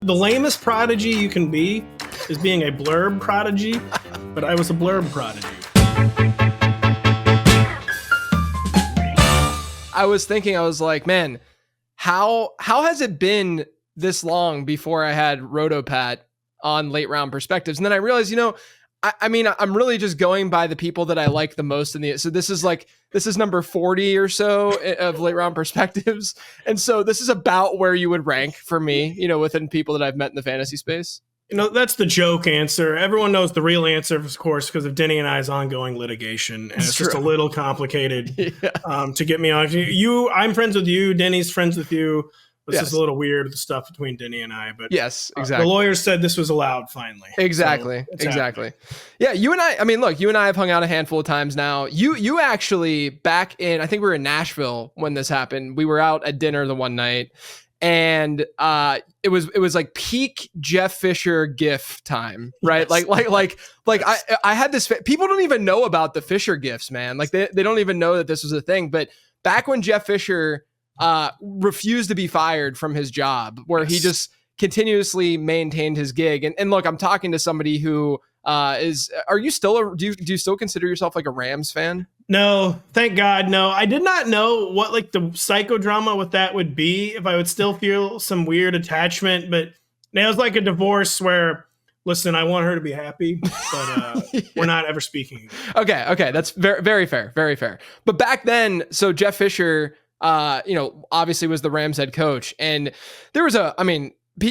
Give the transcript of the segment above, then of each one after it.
the lamest prodigy you can be is being a blurb prodigy, but I was a blurb prodigy. I was thinking, I was like, man, how has it been this long before I had Rotopat on late round perspectives? And then I realized, I mean, I'm really just going by the people that I like the most so this is number 40 or so of late round perspectives. And so this is about where you would rank for me, within people that I've met in the fantasy space. That's the joke answer. Everyone knows the real answer, of course, because of Denny and I's ongoing litigation. And it's just a little complicated to get me on. I'm friends with you. Denny's friends with you. This is a little weird with the stuff between Denny and I, but yes, exactly. The lawyers said this was allowed finally. Exactly. So exactly. Yeah. You and I mean, look, you and I have hung out a handful of times now. You actually back in, I think we were in Nashville when this happened. We were out at dinner the one night and it was like peak Jeff Fisher gif time, right? Yes. Like I had this, people don't even know about the Fisher gifs, man. Like they don't even know that this was a thing, but back when Jeff Fisher refused to be fired from his job, where he just continuously maintained his gig. And look, I'm talking to somebody who do you still consider yourself like a Rams fan? No, thank God. No, I did not know what like the psychodrama with that would be, if I would still feel some weird attachment, but it was like a divorce where, listen, I want her to be happy, but we're not ever speaking again. Okay. That's very, very fair. Very fair. But back then, so Jeff Fisher, obviously was the Rams head coach, and there was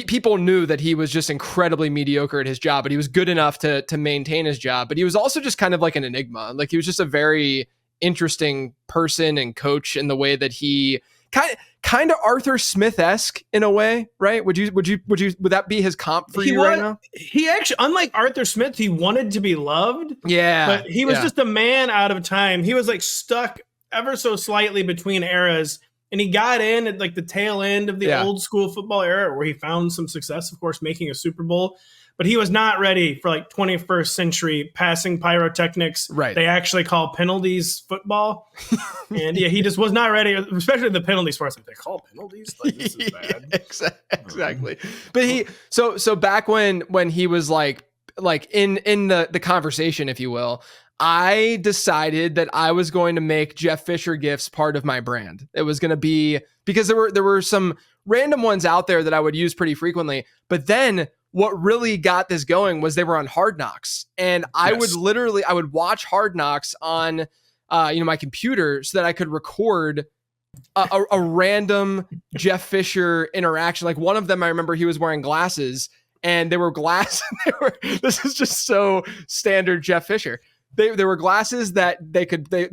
people knew that he was just incredibly mediocre at his job, but he was good enough to maintain his job. But he was also just kind of like an enigma. Like he was just a very interesting person and coach in the way that he kind of Arthur Smith-esque in a way, right? Would that be his comp for you right now? He actually, unlike Arthur Smith, he wanted to be loved. Yeah. But he was just a man out of time. He was like stuck ever so slightly between eras, and he got in at like the tail end of the old school football era where he found some success, of course, making a Super Bowl, but he was not ready for like 21st century passing pyrotechnics. Right. They actually call penalties football. And he just was not ready, especially the penalties for us. Like, they call penalties? Like, this is bad. Exactly. But so back when he was like in the conversation, if you will, I decided that I was going to make Jeff Fisher gifts part of my brand. It was going to be, because there were some random ones out there that I would use pretty frequently. But then what really got this going was they were on Hard Knocks. And I would watch Hard Knocks on my computer so that I could record a random Jeff Fisher interaction. Like one of them, I remember he was wearing glasses, and they were this is just so standard Jeff Fisher. There were glasses that they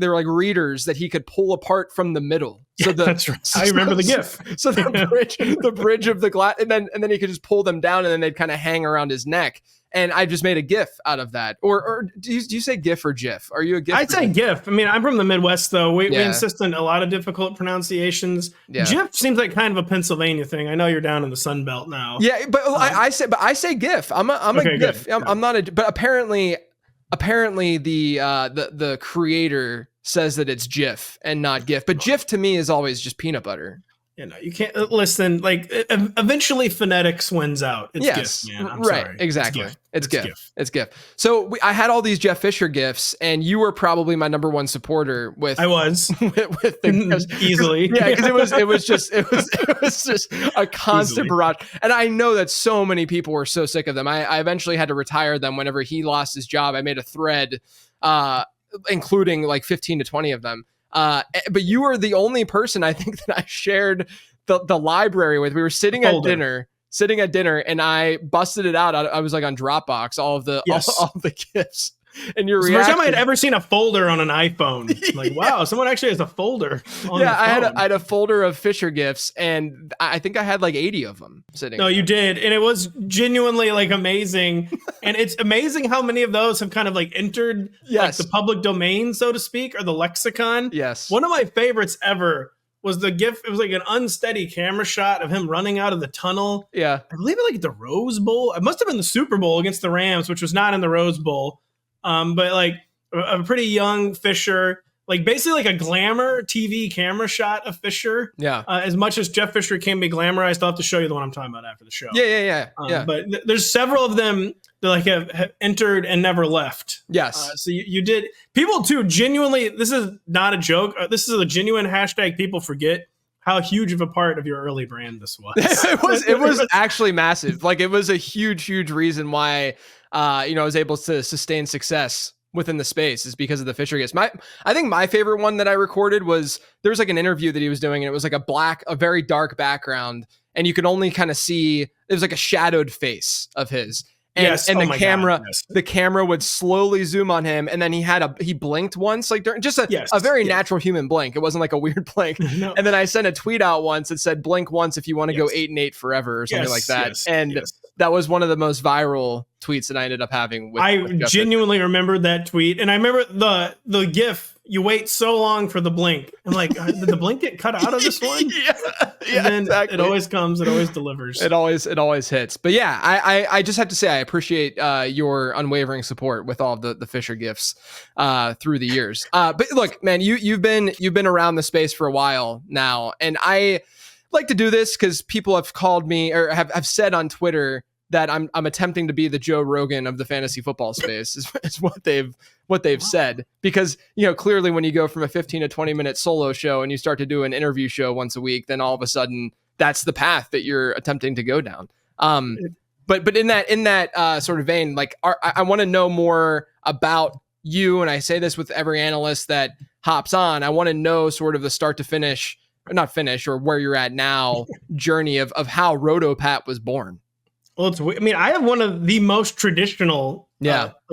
were like readers that he could pull apart from the middle. So that's right. I remember the GIF. So the bridge of the glass, and then he could just pull them down, and then they'd kind of hang around his neck. And I just made a GIF out of that. Or do you say GIF or GIF? Are you a GIF? I'd say GIF. I mean, I'm from the Midwest, though. We insist on a lot of difficult pronunciations. Yeah. GIF seems like kind of a Pennsylvania thing. I know you're down in the Sun Belt now. Yeah, but I say GIF. I'm a GIF. I'm not a. But apparently the creator says that it's GIF and not GIF. But GIF to me is always just peanut butter. You can't listen. Like eventually, phonetics wins out. It's GIF, man. I'm right? Sorry. Exactly. It's GIF. It's GIF. So I had all these Jeff Fisher GIFs, and you were probably my number one supporter with. I was with the, easily. Yeah, because it was just a constant barrage, and I know that so many people were so sick of them. I eventually had to retire them whenever he lost his job. I made a thread, including like 15 to 20 of them. But you were the only person I think that I shared the library with. We were sitting at dinner, and I busted it out. I was like on Dropbox, all of the gifts. And your reaction. First time I had ever seen a folder on an iPhone. Like, wow, someone actually has a folder. On the phone. I had a folder of Fisher gifts, and I think I had like 80 of them sitting. No, you did, and it was genuinely like amazing. And it's amazing how many of those have kind of like entered like the public domain, so to speak, or the lexicon. Yes. One of my favorites ever was the GIF. It was like an unsteady camera shot of him running out of the tunnel. Yeah, I believe it like the Rose Bowl. It must have been the Super Bowl against the Rams, which was not in the Rose Bowl. But like a pretty young Fisher, like basically like a glamour TV camera shot of Fisher. Yeah. As much as Jeff Fisher can be glamorized, I'll have to show you the one I'm talking about after the show. Yeah. But there's several of them that like have entered and never left. Yes. So you did. People too genuinely. This is not a joke. This is a genuine hashtag. People forget how huge of a part of your early brand this was. It was actually massive. Like it was a huge reason why I was able to sustain success within the space is because of the Fisher gifts. I think my favorite one that I recorded was there was like an interview that he was doing and it was like a very dark background and you could only kind of see it was like a shadowed face of his. And, the camera would slowly zoom on him, and then he blinked once, like during just a very natural human blink. It wasn't like a weird blink. No. And then I sent a tweet out once that said, "Blink once if you want to go 8-8 forever," or something like that. That was one of the most viral tweets that I ended up having. I genuinely remembered that tweet, and I remember the GIF. You wait so long for the blink. I'm like, did the blink get cut out of this one? And then exactly. It always comes. It always delivers. It always hits. But yeah, I just have to say I appreciate your unwavering support with all of the Fisher gifts through the years. But look, man, you've been around the space for a while now, and I like to do this because people have called me or have said on Twitter that I'm attempting to be the Joe Rogan of the fantasy football space is what they've said, because clearly when you go from a 15 to 20 minute solo show and you start to do an interview show once a week, then all of a sudden that's the path that you're attempting to go down. But in that sort of vein, like I want to know more about you, and I say this with every analyst that hops on. I want to know sort of the start to finish, or not finish, or where you're at now journey of how RotoPat was born. Well, I have one of the most traditional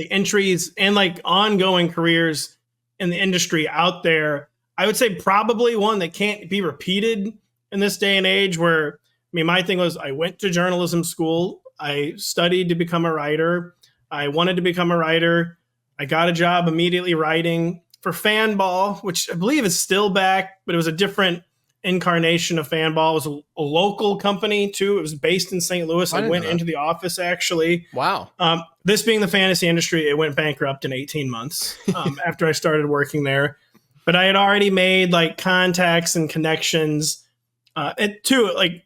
entries and like ongoing careers in the industry out there. I would say probably one that can't be repeated in this day and age where, my thing was I went to journalism school. I studied to become a writer. I wanted to become a writer. I got a job immediately writing for Fanball, which I believe is still back, but it was a different incarnation of Fanball. It was a local company too. It was based in St. Louis. I went into the office actually. Wow. This being the fantasy industry, it went bankrupt in 18 months after I started working there. But I had already made like contacts and connections. And too, like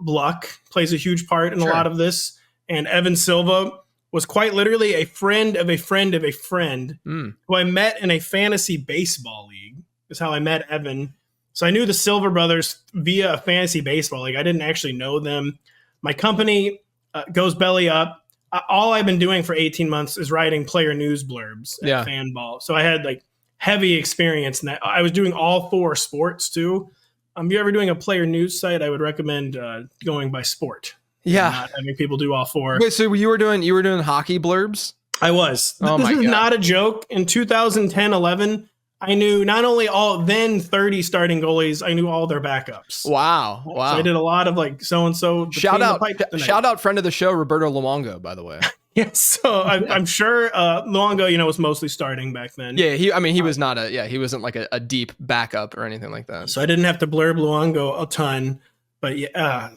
luck plays a huge part in a lot of this. And Evan Silva was quite literally a friend of a friend of a friend who I met in a fantasy baseball league. Is how I met Evan. So I knew the Silver brothers via a fantasy baseball league. I didn't actually know them. My company goes belly up. All I've been doing for 18 months is writing player news blurbs at Fanball. So I had like heavy experience in that. I was doing all 4 sports too. If you're ever doing a player news site, I would recommend going by sport. Yeah. Not having people do all 4. Wait, so you were doing hockey blurbs? I was. This is not a joke. In 2010-11, I knew not only all then 30 starting goalies, I knew all their backups. Wow. So I did a lot of like so-and-so. Shout out friend of the show, Roberto Luongo, by the way. Yes. So I'm sure Luongo, was mostly starting back then. Yeah. He was not he wasn't like a deep backup or anything like that. So I didn't have to blurb Luongo a ton, but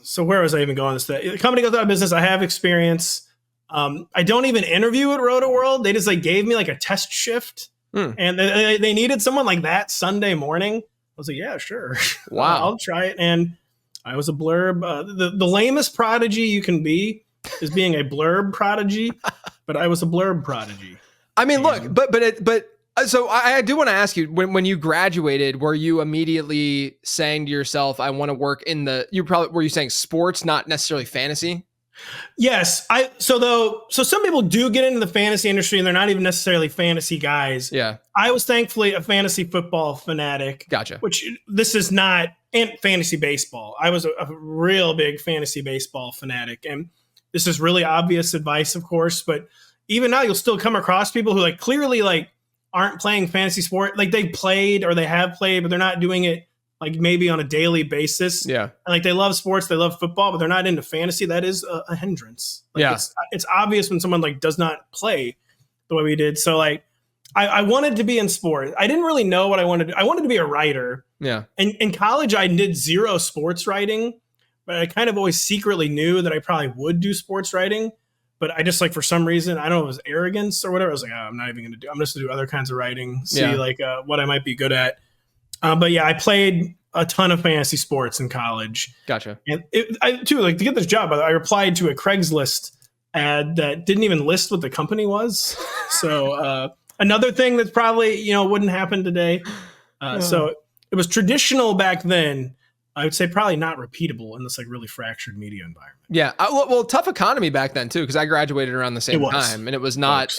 so where was I even going this day? The company goes out of business. I have experience. I don't even interview at Rotoworld. They just like gave me like a test shift. And they needed someone like that Sunday morning. I was like, yeah, sure. Wow. I'll try it. And I was a blurb. The lamest prodigy you can be is being a blurb prodigy, but I was a blurb prodigy. I mean, look, but so I do want to ask you, when you graduated, were you immediately saying to yourself, I want to work in were you saying sports, not necessarily fantasy? Yes. So some people do get into the fantasy industry and they're not even necessarily fantasy guys. Yeah. I was thankfully a fantasy football fanatic. Gotcha. Which this is not in fantasy baseball. I was a real big fantasy baseball fanatic. And this is really obvious advice, of course, but even now you'll still come across people who like clearly like aren't playing fantasy sport. Like they played or they have played, but they're not doing it like maybe on a daily basis. Yeah. And like they love sports, they love football, but they're not into fantasy. That is a hindrance. Like yeah. It's obvious when someone like does not play the way we did. So like I wanted to be in sport. I didn't really know what I wanted to do. I wanted to be a writer. Yeah. And in college, I did 0 sports writing, but I kind of always secretly knew that I probably would do sports writing. but I just like, for some reason, I don't know, it was arrogance or whatever. I was like, I'm not even going to do, I'm just going to do other kinds of writing, see like what I might be good at. But yeah, I played a ton of fantasy sports in college. Gotcha. And too, like to get this job, I replied to a Craigslist ad that didn't even list what the company was. So another thing that's probably, wouldn't happen today. So it was traditional back then. I would say probably not repeatable in this like really fractured media environment. Yeah. Well, tough economy back then too, because I graduated around the same time, and it was not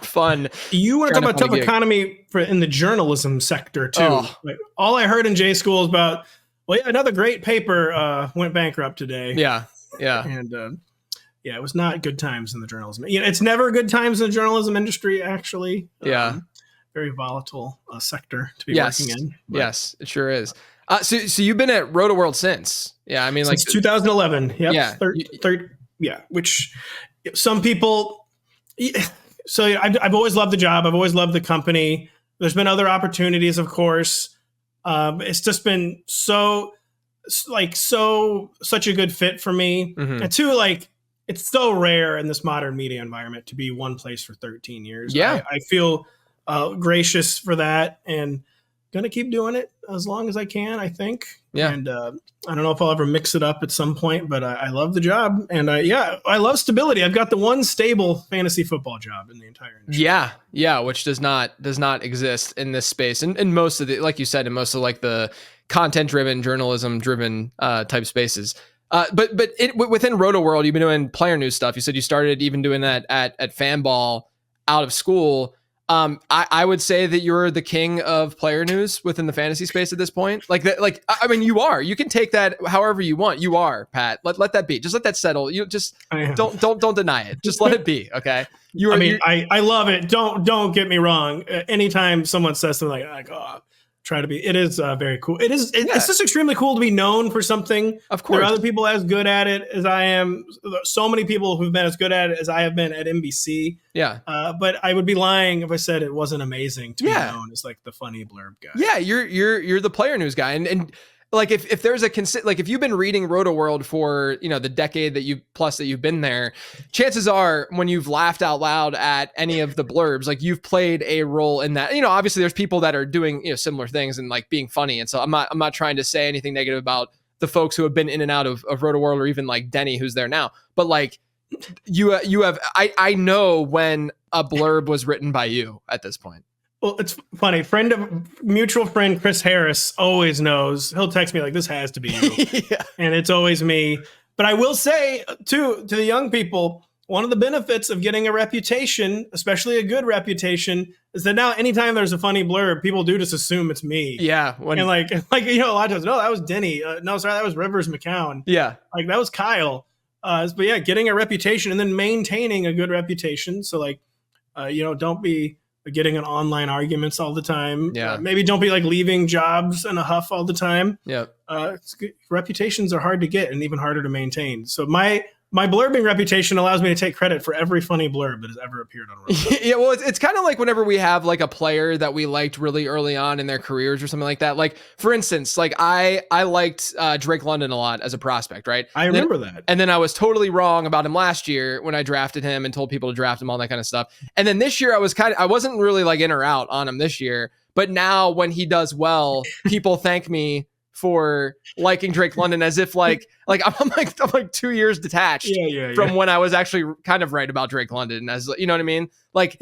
fun. You want to talk about tough economy in the journalism sector too. Like, all I heard in J school is about, another great paper went bankrupt today. Yeah. And it was not good times in the journalism. It's never good times in the journalism industry, actually. Very volatile sector to be working in. But. Yes, it sure is. So you've been at Rotoworld since? Yeah, I mean, since 2011. Yep. Yeah. Which some people. So I've always loved the job. I've always loved the company. There's been other opportunities, of course. It's just been such a good fit for me. Mm-hmm. And two, like, it's so rare in this modern media environment to be one place for 13 years. Yeah, I feel gracious for that, and gonna keep doing it as long as I can, I think. Yeah. And I don't know if I'll ever mix it up at some point, but I love the job, and I love stability. I've got the one stable fantasy football job in the entire industry. Yeah, which does not exist in this space, and most of the, like you said, in most of like the content driven, journalism driven type spaces. But within Rotoworld, you've been doing player news stuff. You said you started even doing that at Fanball out of school. I would say that you're the king of player news within the fantasy space at this point. I mean, you are. You can take that however you want. You are, Pat. Let that be. Just let that settle. You just don't deny it. Just let it be. Okay. I love it. Don't get me wrong. Anytime someone says something like, try to be, it is very cool. It's just extremely cool to be known for something. Of course. There are other people as good at it as I am. So many people who've been as good at it as I have been at NBC. Yeah. But I would be lying if I said it wasn't amazing to be known as like the funny blurb guy. Yeah, you're the player news guy. And like if there's if you've been reading Rotoworld for the decade that you've been there, chances are when you've laughed out loud at any of the blurbs, like you've played a role in that. Obviously there's people that are doing similar things and like being funny, and so I'm not trying to say anything negative about the folks who have been in and out of Rotoworld, or even like Denny who's there now, but like you have I know when a blurb was written by you at this point. Well, it's funny. Mutual friend Chris Harris always knows. He'll text me like, "This has to be you," and it's always me. But I will say to the young people, one of the benefits of getting a reputation, especially a good reputation, is that now anytime there's a funny blurb, people do just assume it's me. Yeah, and like a lot of times, no, that was Denny. No, sorry, that was Rivers McCown. Yeah, like that was Kyle. But yeah, getting a reputation and then maintaining a good reputation. So like, don't be getting in online arguments all the time. Yeah. Maybe don't be like leaving jobs in a huff all the time. Yeah. Reputations are hard to get and even harder to maintain. So my blurbing reputation allows me to take credit for every funny blurb that has ever appeared on Rotoworld. Yeah, well, it's kind of like whenever we have like a player that we liked really early on in their careers or something like that. Like, for instance, like I liked Drake London a lot as a prospect, right? I remember that. And then I was totally wrong about him last year when I drafted him and told people to draft him, all that kind of stuff. And then this year I wasn't really like in or out on him this year. But now when he does well, people thank me for liking Drake London as if like I'm like 2 years detached from when I was actually kind of right about Drake London, as you know what I mean? Like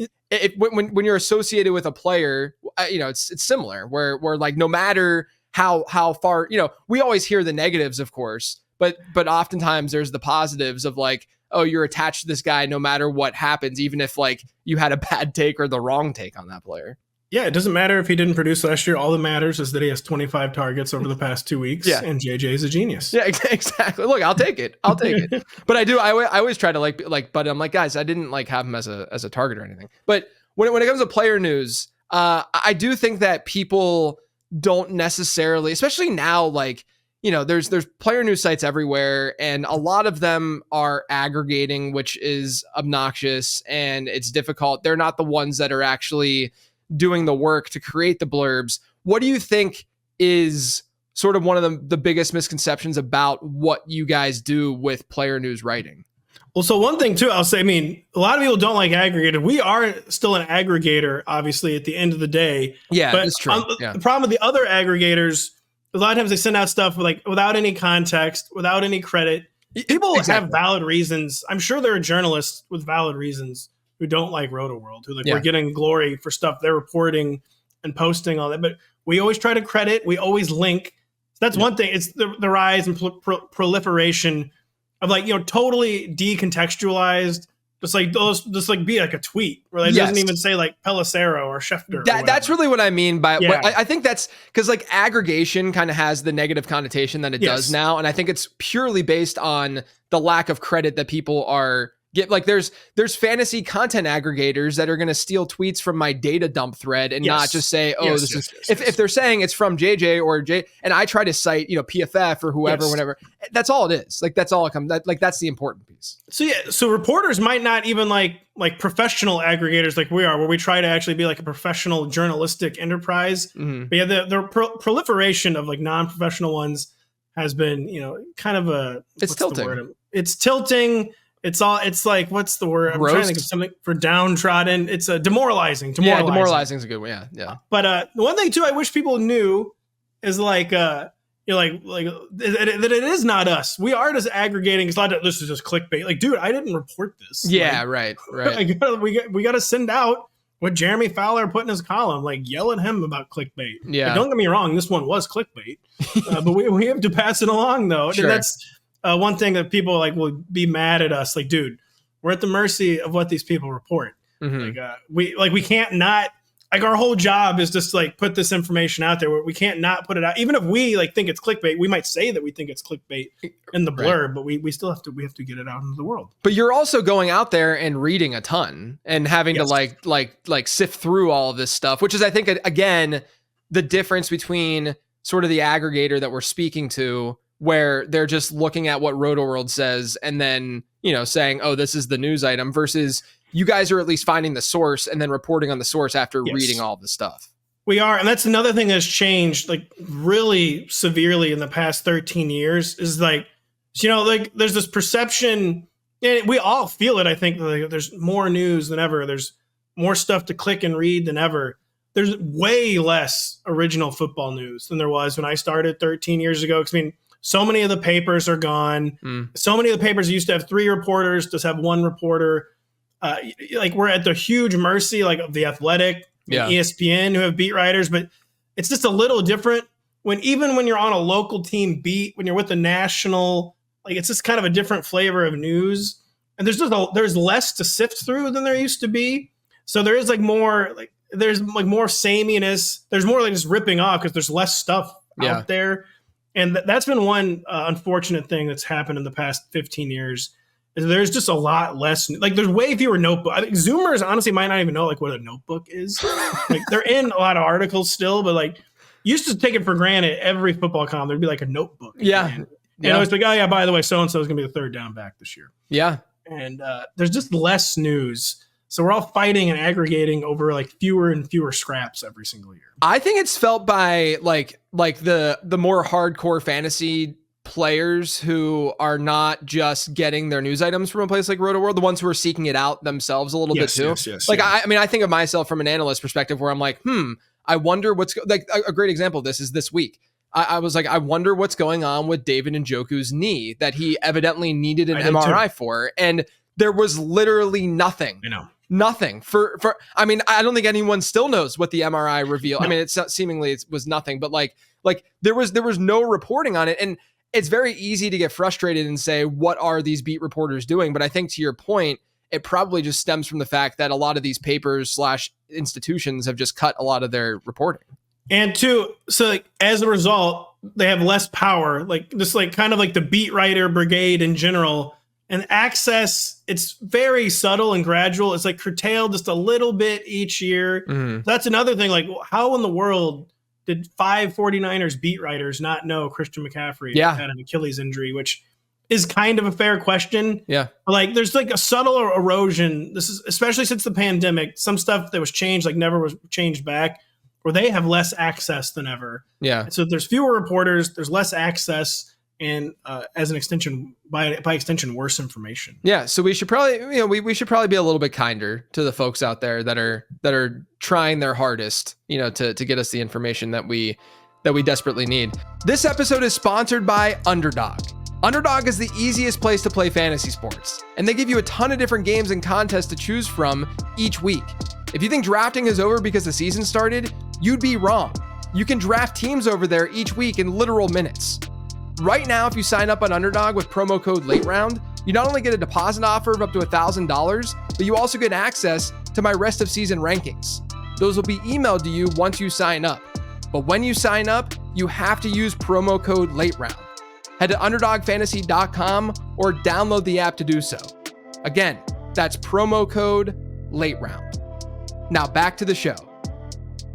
when you're associated with a player, it's similar where like no matter how far, we always hear the negatives, of course, but oftentimes there's the positives of like, oh, you're attached to this guy no matter what happens, even if like you had a bad take or the wrong take on that player. Yeah, it doesn't matter if he didn't produce last year. All that matters is that he has 25 targets over the past 2 weeks. Yeah. And JJ is a genius. Yeah, exactly. Look, I'll take it. But I always try to but I'm like, guys, I didn't like have him as a target or anything. But when it comes to player news, I do think that people don't necessarily, especially now, like, there's player news sites everywhere, and a lot of them are aggregating, which is obnoxious and it's difficult. They're not the ones that are actually doing the work to create the blurbs. What do you think is sort of one of the biggest misconceptions about what you guys do with player news writing? Well, so one thing too, I'll say, I mean, a lot of people don't like aggregator. We are still an aggregator, obviously, at the end of the day. Yeah, but that's true. The problem with the other aggregators, a lot of times they send out stuff without any context, without any credit. People have valid reasons. I'm sure there are journalists with valid reasons who don't like Rotoworld, who we're getting glory for stuff they're reporting and posting all that. But we always try to credit. We always link. So that's one thing. It's the rise and proliferation of totally decontextualized, just be like a tweet where it doesn't even say Pelissero or Schefter. That's really what I mean by I think that's because aggregation kind of has the negative connotation that it does now. And I think it's purely based on the lack of credit that people are there's fantasy content aggregators that are going to steal tweets from my data dump thread and not just say, if they're saying it's from JJ or J, and I try to cite, PFF or whoever, whatever, that's all it is. That's all it comes. That's the important piece. So reporters might not even like professional aggregators like we are, where we try to actually be like a professional journalistic enterprise. Mm-hmm. But the proliferation of non-professional ones has been, kind of it's tilting. It's tilting. It's like, what's the word? I'm trying to think of something for downtrodden. It's demoralizing. Yeah, demoralizing is a good one. Yeah. But the one thing too, I wish people knew is that it is not us. We are just aggregating. It's not that this is just clickbait. Dude, I didn't report this. Yeah, right. We got to send out what Jeremy Fowler put in his column. Yell at him about clickbait. Yeah. Don't get me wrong. This one was clickbait, but we have to pass it along though. Sure. And that's one thing that people will be mad at us. Dude, we're at the mercy of what these people report. Mm-hmm. We can't not, our whole job is just put this information out there where we can't not put it out. Even if we think it's clickbait, we might say that we think it's clickbait in the blurb, but we still have to get it out into the world. But you're also going out there and reading a ton and having to sift through all of this stuff, which is, I think, again, the difference between sort of the aggregator that we're speaking to, where they're just looking at what Rotoworld says and then, saying, oh, this is the news item, versus you guys are at least finding the source and then reporting on the source after reading all the stuff. We are. And that's another thing that's changed really severely in the past 13 years is there's this perception, and we all feel it. I think there's more news than ever. There's more stuff to click and read than ever. There's way less original football news than there was when I started 13 years ago. So many of the papers are gone. So many of the papers used to have 3 reporters, just have 1 reporter. We're at the huge mercy of the Athletic, ESPN, who have beat writers, but it's just a little different when you're on a local team beat, when you're with the national, it's just kind of a different flavor of news. And there's less to sift through than there used to be. So there is more more sameness. There's more just ripping off because there's less stuff out there. And that's been one unfortunate thing that's happened in the past 15 years. Is there's just a lot less. There's way fewer notebooks. I think Zoomers honestly might not even know what a notebook is. They're in a lot of articles still, but used to take it for granted. Every football column there'd be a notebook. Yeah. And it's oh yeah, by the way, so and so is gonna be the third down back this year. Yeah. And there's just less news. So we're all fighting and aggregating over fewer and fewer scraps every single year. I think it's felt by the more hardcore fantasy players who are not just getting their news items from a place like Rotoworld, the ones who are seeking it out themselves a little bit too. Yes, I think of myself from an analyst perspective where I'm I wonder what's a great example of this is this week. I was I wonder what's going on with David Njoku's knee that he evidently needed an MRI for. And there was literally nothing. I know. Nothing for I don't think anyone still knows what the MRI revealed. No. It's seemingly it was nothing, but there was no reporting on it. And it's very easy to get frustrated and say, what are these beat reporters doing? But I think to your point, it probably just stems from the fact that a lot of these papers / institutions have just cut a lot of their reporting. And as a result, they have less power, kind of the beat writer brigade in general. And access, it's very subtle and gradual. It's curtailed just a little bit each year. Mm-hmm. That's another thing. How in the world did 5 49ers beat writers not know Christian McCaffrey had an Achilles injury, which is kind of a fair question. Yeah. There's a subtle erosion. This is especially since the pandemic, some stuff that was changed, never was changed back, where they have less access than ever. Yeah. So there's fewer reporters, there's less access. and as an extension, by extension, worse information. Yeah, so we should probably, we should probably be a little bit kinder to the folks out there that are trying their hardest, to get us the information that we desperately need. This episode is sponsored by Underdog. Underdog is the easiest place to play fantasy sports, and they give you a ton of different games and contests to choose from each week. If you think drafting is over because the season started, you'd be wrong. You can draft teams over there each week in literal minutes. Right now, if you sign up on Underdog with promo code LATEROUND, you not only get a deposit offer of up to $1,000, but you also get access to my rest of season rankings. Those will be emailed to you once you sign up. But when you sign up, you have to use promo code LATEROUND. Head to underdogfantasy.com or download the app to do so. Again, that's promo code LATEROUND. Now back to the show.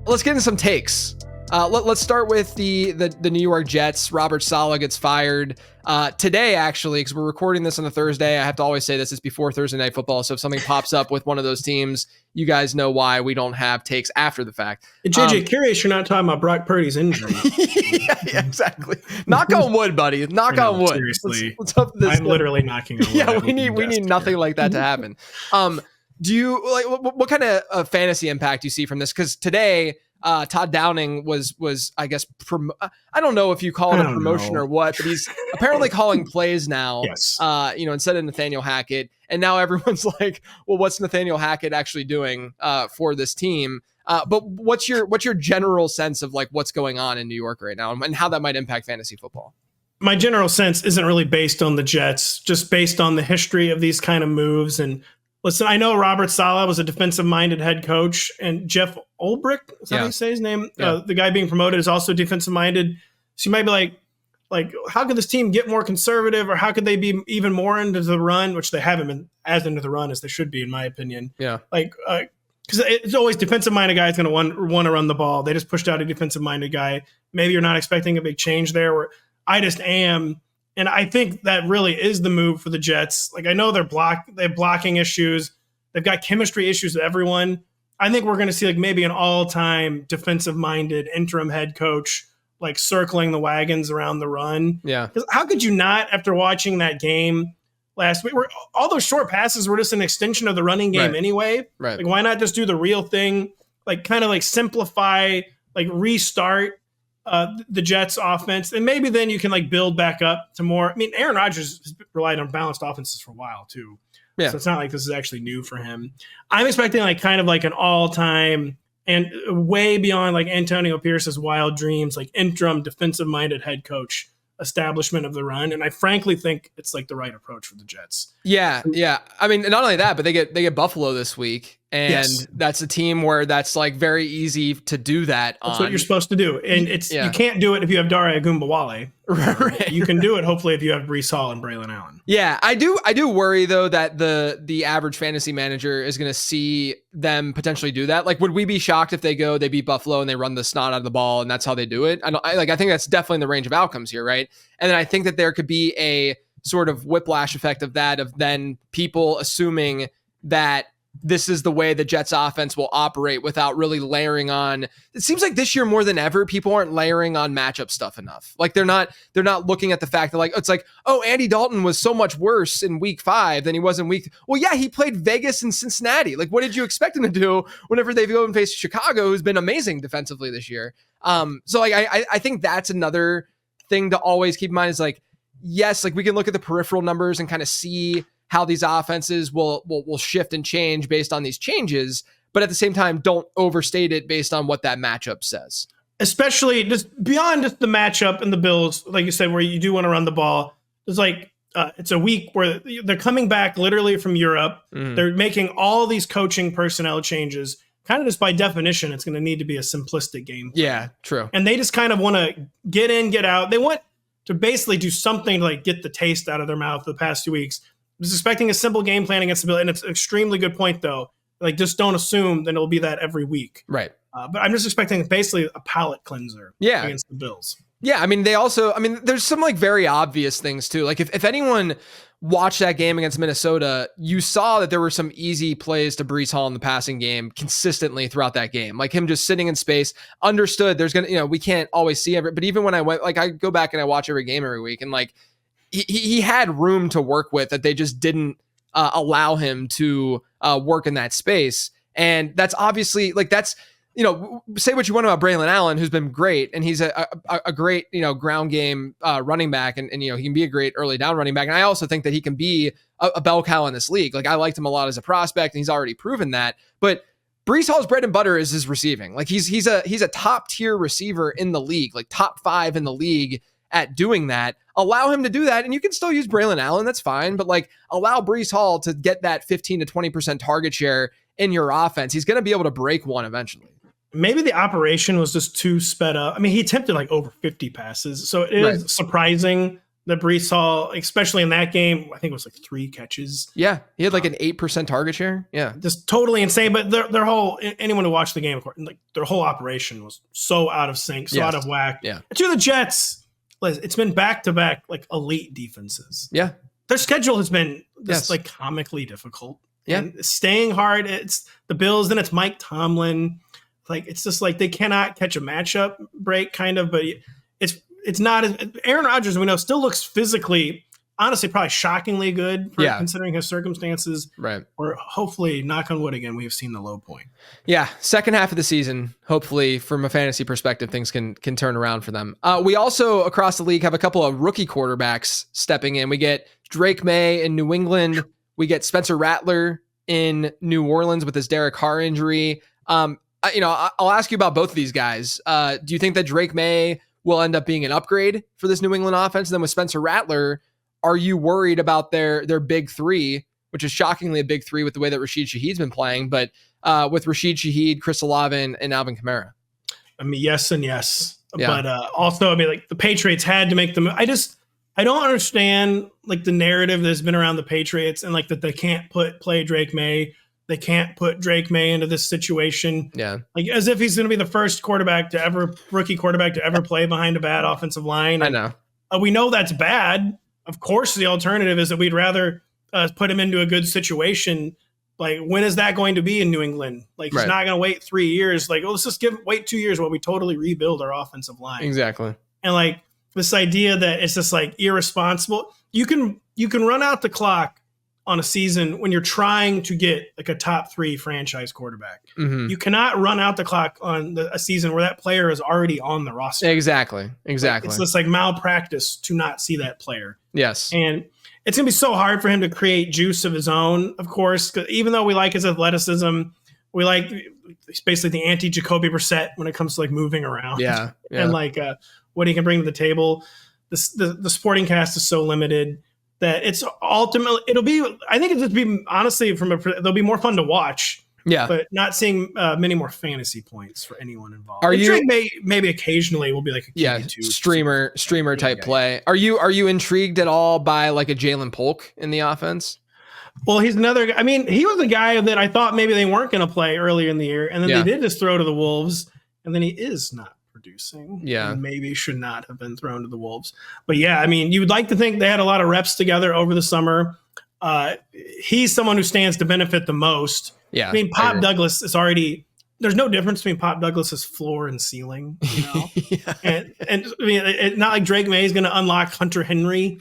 Let's get into some takes. Let's start with the New York Jets. Robert Saleh gets fired today, actually, because we're recording this on a Thursday. I have to always say this is before Thursday Night Football, so if something pops up with one of those teams, you guys know why we don't have takes after the fact. JJ, curious you're not talking about Brock Purdy's injury. yeah, exactly. Knock on wood, buddy. Knock on wood. Seriously, let's hope this I'm literally knocking on wood. Yeah, we need nothing like that to happen. Do you what kind of fantasy impact do you see from this? Because today, Todd Downing was I guess I don't know if you call it a promotion or what, but he's apparently calling plays now. Yes. Instead of Nathaniel Hackett, and now everyone's like, well, what's Nathaniel Hackett actually doing for this team? But what's your general sense of like what's going on in New York right now and how that might impact fantasy football? My general sense isn't really based on the Jets, just based on the history of these kind of moves. And listen, I know Robert Saleh was a defensive-minded head coach, and Jeff Ulbrich, is that how you say his name? Yeah. The guy being promoted is also defensive-minded. So you might be like, how could this team get more conservative, or how could they be even more into the run, which they haven't been as into the run as they should be, in my opinion. Yeah. Because it's always defensive-minded guys going to want to run the ball. They just pushed out a defensive-minded guy. Maybe you're not expecting a big change there, where I just am. And I think that really is the move for the Jets. Like, I know they have blocking issues. They've got chemistry issues with everyone. I think we're going to see like maybe an all-time defensive-minded interim head coach like circling the wagons around the run. Yeah. Because how could you not, after watching that game last week, where all those short passes were just an extension of the running game anyway? Right. Like, why not just do the real thing? Like, kind of like simplify, like restart the Jets offense, and maybe then you can like build back up to more. I mean, Aaron Rodgers has relied on balanced offenses for a while too. Yeah. So it's not like this is actually new for him. I'm expecting like kind of like an all-time and way beyond like Antonio Pierce's wild dreams, like interim defensive-minded head coach establishment of the run. And I frankly think it's like the right approach for the Jets. Yeah. Yeah. I mean, not only that, but they get Buffalo this week. And that's a team where that's like very easy to do that. That's what you're supposed to do. And you can't do it if you have Dare Ogunbowale. Right. You can do it hopefully if you have Breece Hall and Braylon Allen. Yeah, I do worry though that the average fantasy manager is going to see them potentially do that. Like, would we be shocked if they beat Buffalo and they run the snot out of the ball and that's how they do it? I think that's definitely in the range of outcomes here, right? And then I think that there could be a sort of whiplash effect of that, of then people assuming that this is the way the Jets offense will operate without really layering on. It seems like this year more than ever, people aren't layering on matchup stuff enough. Like they're not looking at the fact that like, it's like, oh, Andy Dalton was so much worse in week 5 than he was in week. Well, yeah, he played Vegas and Cincinnati. Like, what did you expect him to do whenever they go and face Chicago, who's been amazing defensively this year? So like, I think that's another thing to always keep in mind is like, yes, like we can look at the peripheral numbers and kind of see how these offenses will shift and change based on these changes, but at the same time, don't overstate it based on what that matchup says. Especially just beyond just the matchup and the Bills, like you said, where you do want to run the ball. It's like it's a week where they're coming back literally from Europe. Mm-hmm. They're making all these coaching personnel changes. Kind of just by definition, it's going to need to be a simplistic game plan. Yeah, true. And they just kind of want to get in, get out. They want to basically do something to like get the taste out of their mouth the past 2 weeks. I was expecting a simple game plan against the Bills, and it's an extremely good point, though. Like, just don't assume that it'll be that every week. Right. But I'm just expecting basically a palate cleanser against the Bills. Yeah, I mean, there's some like very obvious things too. Like if anyone watched that game against Minnesota, you saw that there were some easy plays to Breece Hall in the passing game consistently throughout that game. Like him just sitting in space, understood there's going to, we can't always see but even when I went, like I go back and I watch every game every week, and like he had room to work with that they just didn't allow him to work in that space. And that's obviously like, that's, say what you want about Braylon Allen, who's been great, and he's a great, ground game running back, and he can be a great early down running back. And I also think that he can be a bell cow in this league. Like I liked him a lot as a prospect, and he's already proven that. But Breece Hall's bread and butter is his receiving. Like he's a top tier receiver in the league, like top 5 in the league at doing that. Allow him to do that, and you can still use Braylon Allen. That's fine, but like allow Breece Hall to get that 15 to 20% target share in your offense. He's going to be able to break one eventually. Maybe the operation was just too sped up. I mean, he attempted like over 50 passes. So it is surprising that Breece Hall, especially in that game, I think it was like 3 catches. Yeah. He had like an 8% target share. Yeah. Just totally insane. But their whole, anyone who watched the game, like their whole operation was so out of sync, so out of whack. Yeah. To the Jets, it's been back-to-back like elite defenses. Yeah. Their schedule has been just like comically difficult. Yeah. And staying hard. It's the Bills, then it's Mike Tomlin. Like it's just like they cannot catch a matchup break, kind of. But it's not as Aaron Rodgers, we know, still looks physically, honestly, probably shockingly good for considering his circumstances. Right. Or hopefully, knock on wood again, we have seen the low point. Yeah, second half of the season, hopefully, from a fantasy perspective, things can turn around for them. We also across the league have a couple of rookie quarterbacks stepping in. We get Drake Maye in New England. We get Spencer Rattler in New Orleans with his Derek Carr injury. I'll ask you about both of these guys. Do you think that Drake Maye will end up being an upgrade for this New England offense? And then with Spencer Rattler, are you worried about their big 3, which is shockingly a big 3 with the way that Rashid Shaheed's been playing, but with Rashid Shaheed, Chris Olave, and Alvin Kamara? I mean, yes and yes. Yeah. But also, I mean, like the Patriots had to make the move. I don't understand like the narrative that's been around the Patriots and like that they can't play Drake Maye. They can't put Drake Maye into this situation. Yeah. Like as if he's going to be the first rookie quarterback to ever play behind a bad offensive line. I know. We know that's bad. Of course, the alternative is that we'd rather put him into a good situation. Like, when is that going to be in New England? Like, he's not going to wait 3 years. Like, let's just wait 2 years while we totally rebuild our offensive line. Exactly. And like this idea that it's just like irresponsible. You can run out the clock on a season when you're trying to get like a top 3 franchise quarterback. Mm-hmm. You cannot run out the clock on a season where that player is already on the roster. Exactly. Like, it's just like malpractice to not see that player. Yes. And it's going to be so hard for him to create juice of his own, of course, 'cause even though we like his athleticism, we like he's basically the anti-Jacoby Brissett when it comes to like moving around. Yeah. And like what he can bring to the table. The sporting cast is so limited that it's ultimately I think it'll just be honestly they'll be more fun to watch. Yeah, but not seeing many more fantasy points for anyone involved. Drake maybe occasionally will be like a streamer type play. Are you intrigued at all by like a Jalen Polk in the offense? Well, he's another guy. I mean, he was a guy that I thought maybe they weren't going to play earlier in the year, and then they did just throw to the Wolves, and then he is not producing. Yeah, and maybe should not have been thrown to the Wolves. But yeah, I mean, you would like to think they had a lot of reps together over the summer. He's someone who stands to benefit the most. Yeah, I mean, Pop Douglas is already. There's no difference between Pop Douglas's floor and ceiling, you know. and I mean, it's not like Drake Maye is going to unlock Hunter Henry.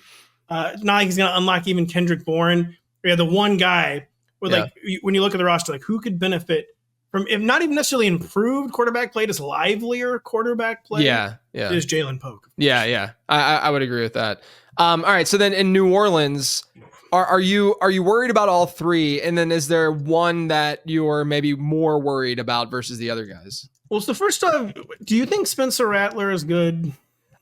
It's not like he's going to unlock even Kendrick Bourne. We have the one guy with like when you look at the roster, like who could benefit from, if not even necessarily improved quarterback play, just livelier quarterback play. Yeah, is Jalen Polk. Yeah. I would agree with that. All right, so then in New Orleans. Are you worried about all 3? And then is there one that you're maybe more worried about versus the other guys? Well, it's the first time. Do you think Spencer Rattler is good?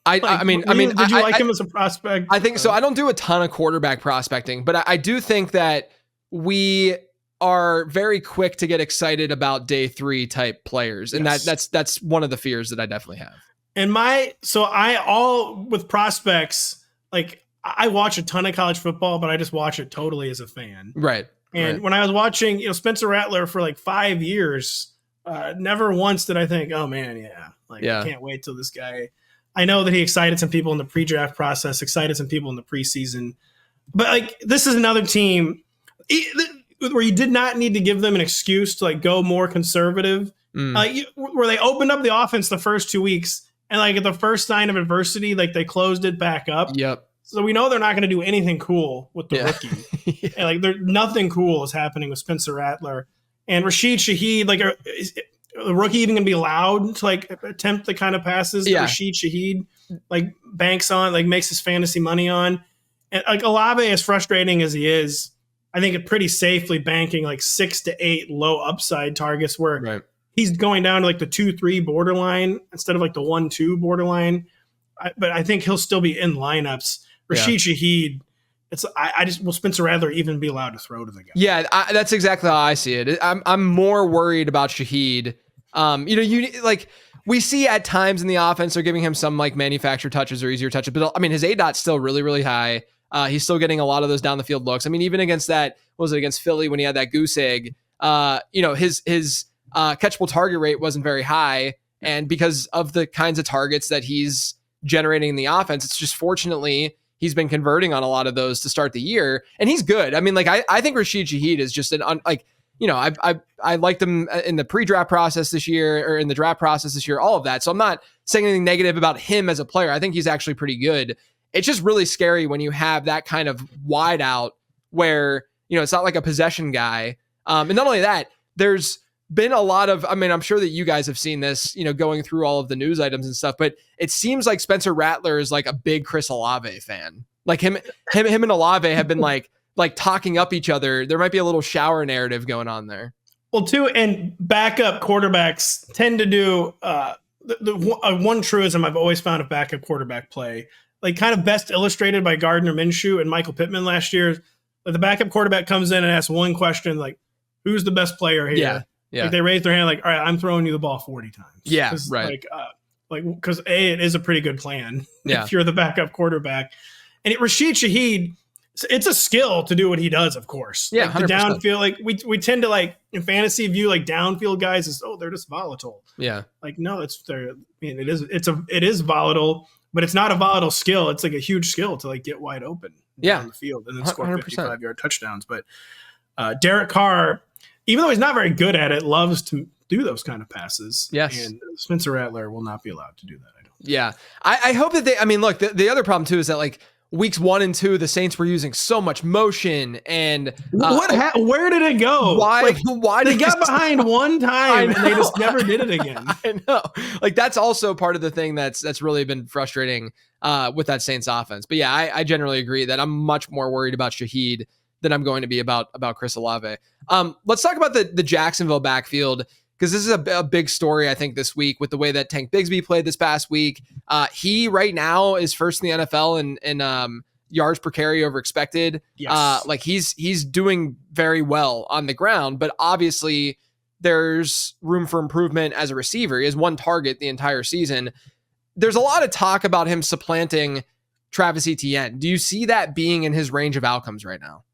I mean, did you like him as a prospect? I think so. I don't do a ton of quarterback prospecting, but I do think that we are very quick to get excited about day 3 type players, and that's one of the fears that I definitely have. And with prospects, like. I watch a ton of college football, but I just watch it totally as a fan. Right. And when I was watching, Spencer Rattler for like 5 years, never once did I think, oh man, I can't wait till this guy I know that he excited some people in the pre-draft process, excited some people in the preseason. But like, this is another team where you did not need to give them an excuse to like go more conservative. Where they opened up the offense the first 2 weeks, and like at the first sign of adversity, like they closed it back up. Yep. So we know they're not going to do anything cool with the rookie. And like, nothing cool is happening with Spencer Rattler and Rashid Shaheed. Like, is the rookie even going to be allowed to like attempt the kind of passes that Rashid Shaheed like banks on, like makes his fantasy money on? And like Olave, as frustrating as he is, I think it pretty safely banking like 6 to 8 low upside targets where he's going down to like the 2-3 borderline instead of like the 1-2 borderline. But I think he'll still be in lineups. Rashid Shaheed, will Spencer Rattler even be allowed to throw to the guy? Yeah, that's exactly how I see it. I'm more worried about Shaheed. We see at times in the offense they're giving him some like manufactured touches or easier touches, but I mean his ADOT's still really, really high. He's still getting a lot of those down the field looks. I mean, even against against Philly when he had that goose egg, his catchable target rate wasn't very high. And because of the kinds of targets that he's generating in the offense, it's just fortunately he's been converting on a lot of those to start the year. And he's good. I mean, like I think Rashid Shaheed is just I liked him in the pre-draft process this year or in the draft process this year, all of that. So I'm not saying anything negative about him as a player. I think he's actually pretty good. It's just really scary when you have that kind of wide out where, it's not like a possession guy. And not only that, there's been a lot of, I mean, I'm sure that you guys have seen this, going through all of the news items and stuff, but it seems like Spencer Rattler is like a big Chris Olave fan. Like him and Olave have been like talking up each other. There might be a little shower narrative going on there. Well, too, and backup quarterbacks tend to do one truism I've always found of backup quarterback play, like kind of best illustrated by Gardner Minshew and Michael Pittman last year. The backup quarterback comes in and asks one question, like, who's the best player here? Yeah. Like they raise their hand, like, all right, I'm throwing you the ball 40 times. Yeah, right. Because it is a pretty good plan if you're the backup quarterback. And Rashid Shaheed, it's a skill to do what he does, of course. Yeah, like the downfield, like we tend to like in fantasy view like downfield guys as they're just volatile. Yeah, like no, it is volatile, but it's not a volatile skill. It's like a huge skill to like get wide open on the field and then score 55-yard touchdowns. But Derek Carr, even though he's not very good at it, loves to do those kind of passes. Yes, and Spencer Rattler will not be allowed to do that. I don't. Yeah, I hope that they. I mean, look, the other problem too is that like. Weeks 1 and 2, the Saints were using so much motion, and where did it go? Why they got behind one time and they just never did it again? I know, like that's also part of the thing that's really been frustrating with that Saints offense. But yeah, I generally agree that I'm much more worried about Shaheed than I'm going to be about Chris Olave. Let's talk about the Jacksonville backfield. Because this is a big story, I think, this week with the way that Tank Bigsby played this past week. He right now is first in the NFL in yards per carry over expected. Yes. Like he's doing very well on the ground, but obviously there's room for improvement as a receiver. He has 1 target the entire season. There's a lot of talk about him supplanting Travis Etienne. Do you see that being in his range of outcomes right now?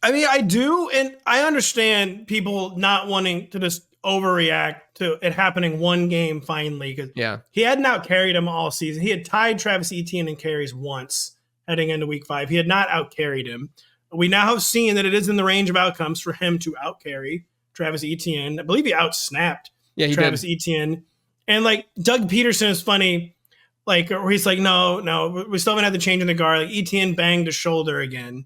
I mean, I do, and I understand people not wanting to just overreact to it happening one game finally, because he hadn't out-carried him all season. He had tied Travis Etienne in carries once heading into week 5. He had not out-carried him. We now have seen that it is in the range of outcomes for him to out-carry Travis Etienne. I believe he out-snapped Travis Etienne. And like Doug Peterson is funny, like, or he's like, no, we still haven't had the change in the guard. Like Etienne banged his shoulder again.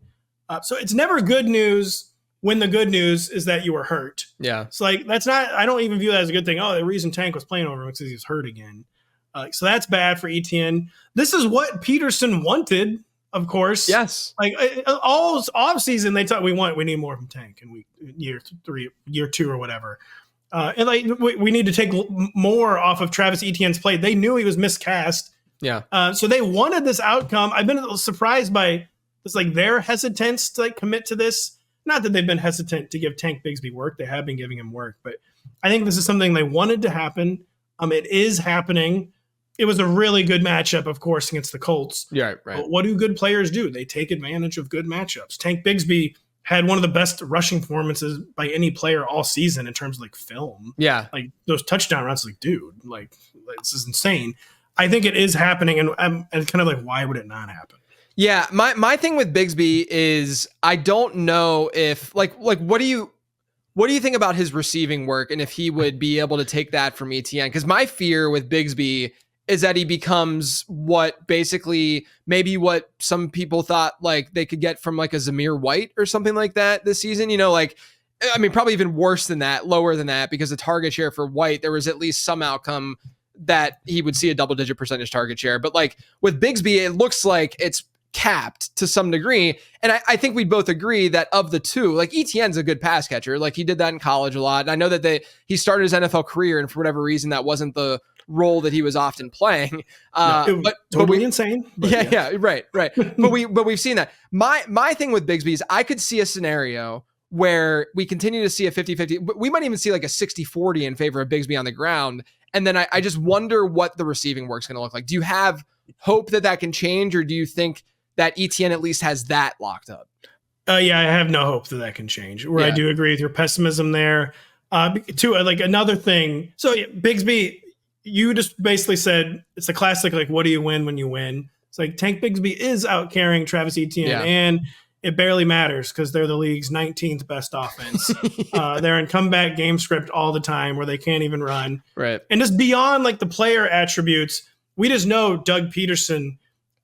So it's never good news when the good news is that you were hurt. Yeah. So like, that's not, I don't even view that as a good thing. Oh, the reason Tank was playing over him is because he was hurt again. So that's bad for Etienne. This is what Peterson wanted, of course. Yes. Like all off season, they thought we need more from Tank in year 2 or whatever. And like, we need to take more off of Travis Etienne's play. They knew he was miscast. Yeah. So they wanted this outcome. I've been a little surprised by this, like their hesitance to like commit to this. Not that they've been hesitant to give Tank Bigsby work. They have been giving him work, but I think this is something they wanted to happen. It is happening. It was a really good matchup, of course, against the Colts. Yeah, right. But what do good players do? They take advantage of good matchups. Tank Bigsby had one of the best rushing performances by any player all season in terms of like film. Yeah. Like those touchdown runs, like, dude, like this is insane. I think it is happening, and I'm kind of like, why would it not happen? Yeah, my thing with Bigsby is I don't know if like what do you think about his receiving work and if he would be able to take that from ETN? Because my fear with Bigsby is that he becomes what basically maybe what some people thought like they could get from like a Zamir White or something like that this season. Like, I mean, probably even worse than that, lower than that, because the target share for White, there was at least some outcome that he would see a double-digit percentage target share. But like with Bigsby, it looks like it's capped to some degree. And I think we'd both agree that of the two, like ETN's a good pass catcher. Like he did that in college a lot. And I know that he started his NFL career, and for whatever reason, that wasn't the role that he was often playing. But totally insane. But yeah, right. but we've seen that. My thing with Bigsby is I could see a scenario where we continue to see a 50-50, but we might even see like a 60-40 in favor of Bigsby on the ground. And then I just wonder what the receiving work's going to look like. Do you have hope that can change, or do you think that ETN at least has that locked up? Yeah, I have no hope that can change. Where I do agree with your pessimism there. Like another thing. So Bigsby, you just basically said it's a classic, like, what do you win when you win? It's like Tank Bigsby is out carrying Travis Etienne, and it barely matters because they're the league's 19th best offense. They're in comeback game script all the time where they can't even run. Right. And just beyond like the player attributes, we just know Doug Peterson,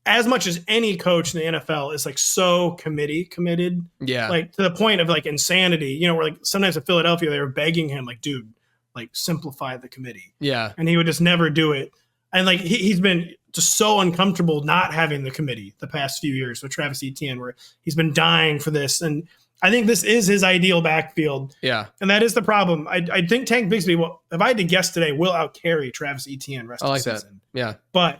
as much as any coach in the NFL, is like so committed. Yeah. Like to the point of like insanity, where like sometimes in Philadelphia, they were begging him like, dude, like simplify the committee. Yeah. And he would just never do it. And like, he's been just so uncomfortable not having the committee the past few years with Travis Etienne, where he's been dying for this. And I think this is his ideal backfield. Yeah. And that is the problem. I think Tank Bigsby, if I had to guess today, will outcarry Travis Etienne rest of the season. Yeah. But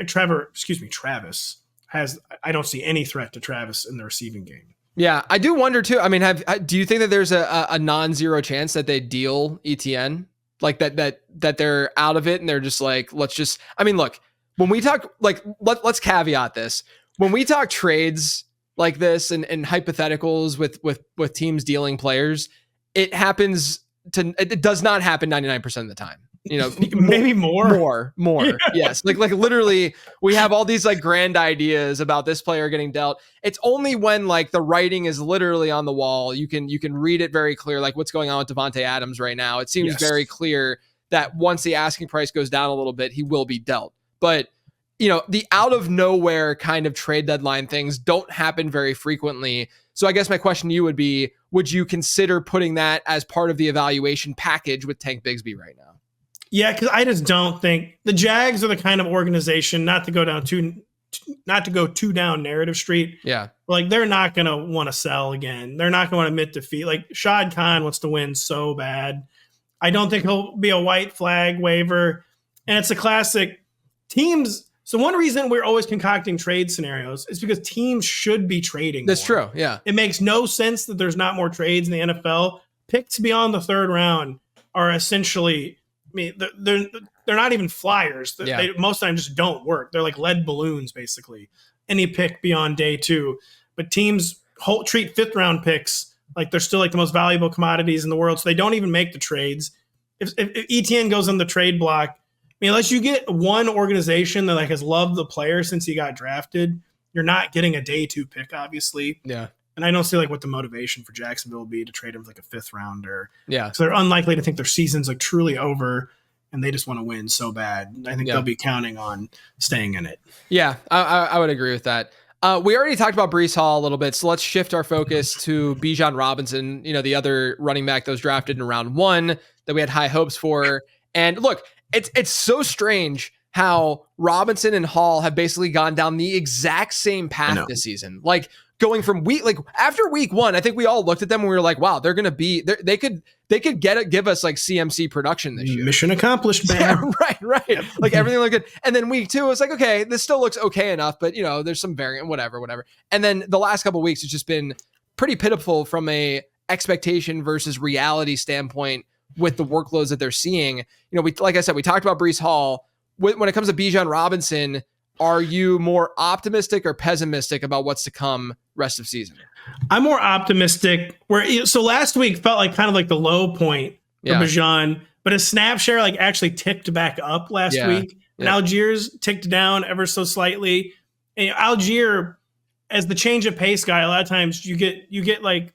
Travis I don't see any threat to Travis in the receiving game. Yeah, I do wonder too. I mean, do you think that there's a non-zero chance that they deal ETN? Like that they're out of it and they're just like, let's just, I mean, look, when we talk, like, let's caveat this. When we talk trades like this and hypotheticals with teams dealing players, it does not happen 99% of the time. Maybe more. Yeah. Yes. Like literally we have all these like grand ideas about this player getting dealt. It's only when like the writing is literally on the wall. You can read it very clear. Like what's going on with Devontae Adams right now. It seems very clear that once the asking price goes down a little bit, he will be dealt. But the out of nowhere kind of trade deadline things don't happen very frequently. So I guess my question to you would be, would you consider putting that as part of the evaluation package with Tank Bigsby right now? Yeah, because I just don't think the Jags are the kind of organization not to go too down narrative street. Yeah, like they're not going to want to sell again. They're not going to want to admit defeat. Like Shad Khan wants to win so bad. I don't think he'll be a white flag waiver. And it's a classic teams. So one reason we're always concocting trade scenarios is because teams should be trading. That's true. Yeah, it makes no sense that there's not more trades in the NFL. Picks beyond the third round are essentially, I mean, they're not even flyers. They most of the time just don't work. They're like lead balloons, basically. Any pick beyond day two. But teams treat fifth round picks like they're still like the most valuable commodities in the world. So they don't even make the trades. If ETN goes on the trade block, I mean, unless you get one organization that like has loved the player since he got drafted, you're not getting a day two pick, obviously. Yeah. And I don't see like what the motivation for Jacksonville will be to trade him for like a fifth rounder. Yeah. So they're unlikely to think their season's like truly over and they just want to win so bad. I think they'll be counting on staying in it. Yeah, I would agree with that. We already talked about Breece Hall a little bit, so let's shift our focus to Bijan Robinson, the other running back that was drafted in round 1 that we had high hopes for. And look, it's so strange how Robinson and Hall have basically gone down the exact same path this season. Like going from after week 1, I think we all looked at them and we were like, wow, they're going to be, they could give us like CMC production this year. Mission accomplished, man. Yeah, right. Yep. Like everything looked good. And then week 2, it's like, okay, this still looks okay enough, but there's some variant, whatever. And then the last couple of weeks, it's just been pretty pitiful from a expectation versus reality standpoint with the workloads that they're seeing. Like I said, we talked about Breece Hall. When it comes to Bijan Robinson, are you more optimistic or pessimistic about what's to come rest of season? I'm more optimistic. So last week felt like kind of like the low point for Bijan, but his snap share like actually ticked back up last week. And Algiers ticked down ever so slightly. And Algier, as the change of pace guy, a lot of times you get like,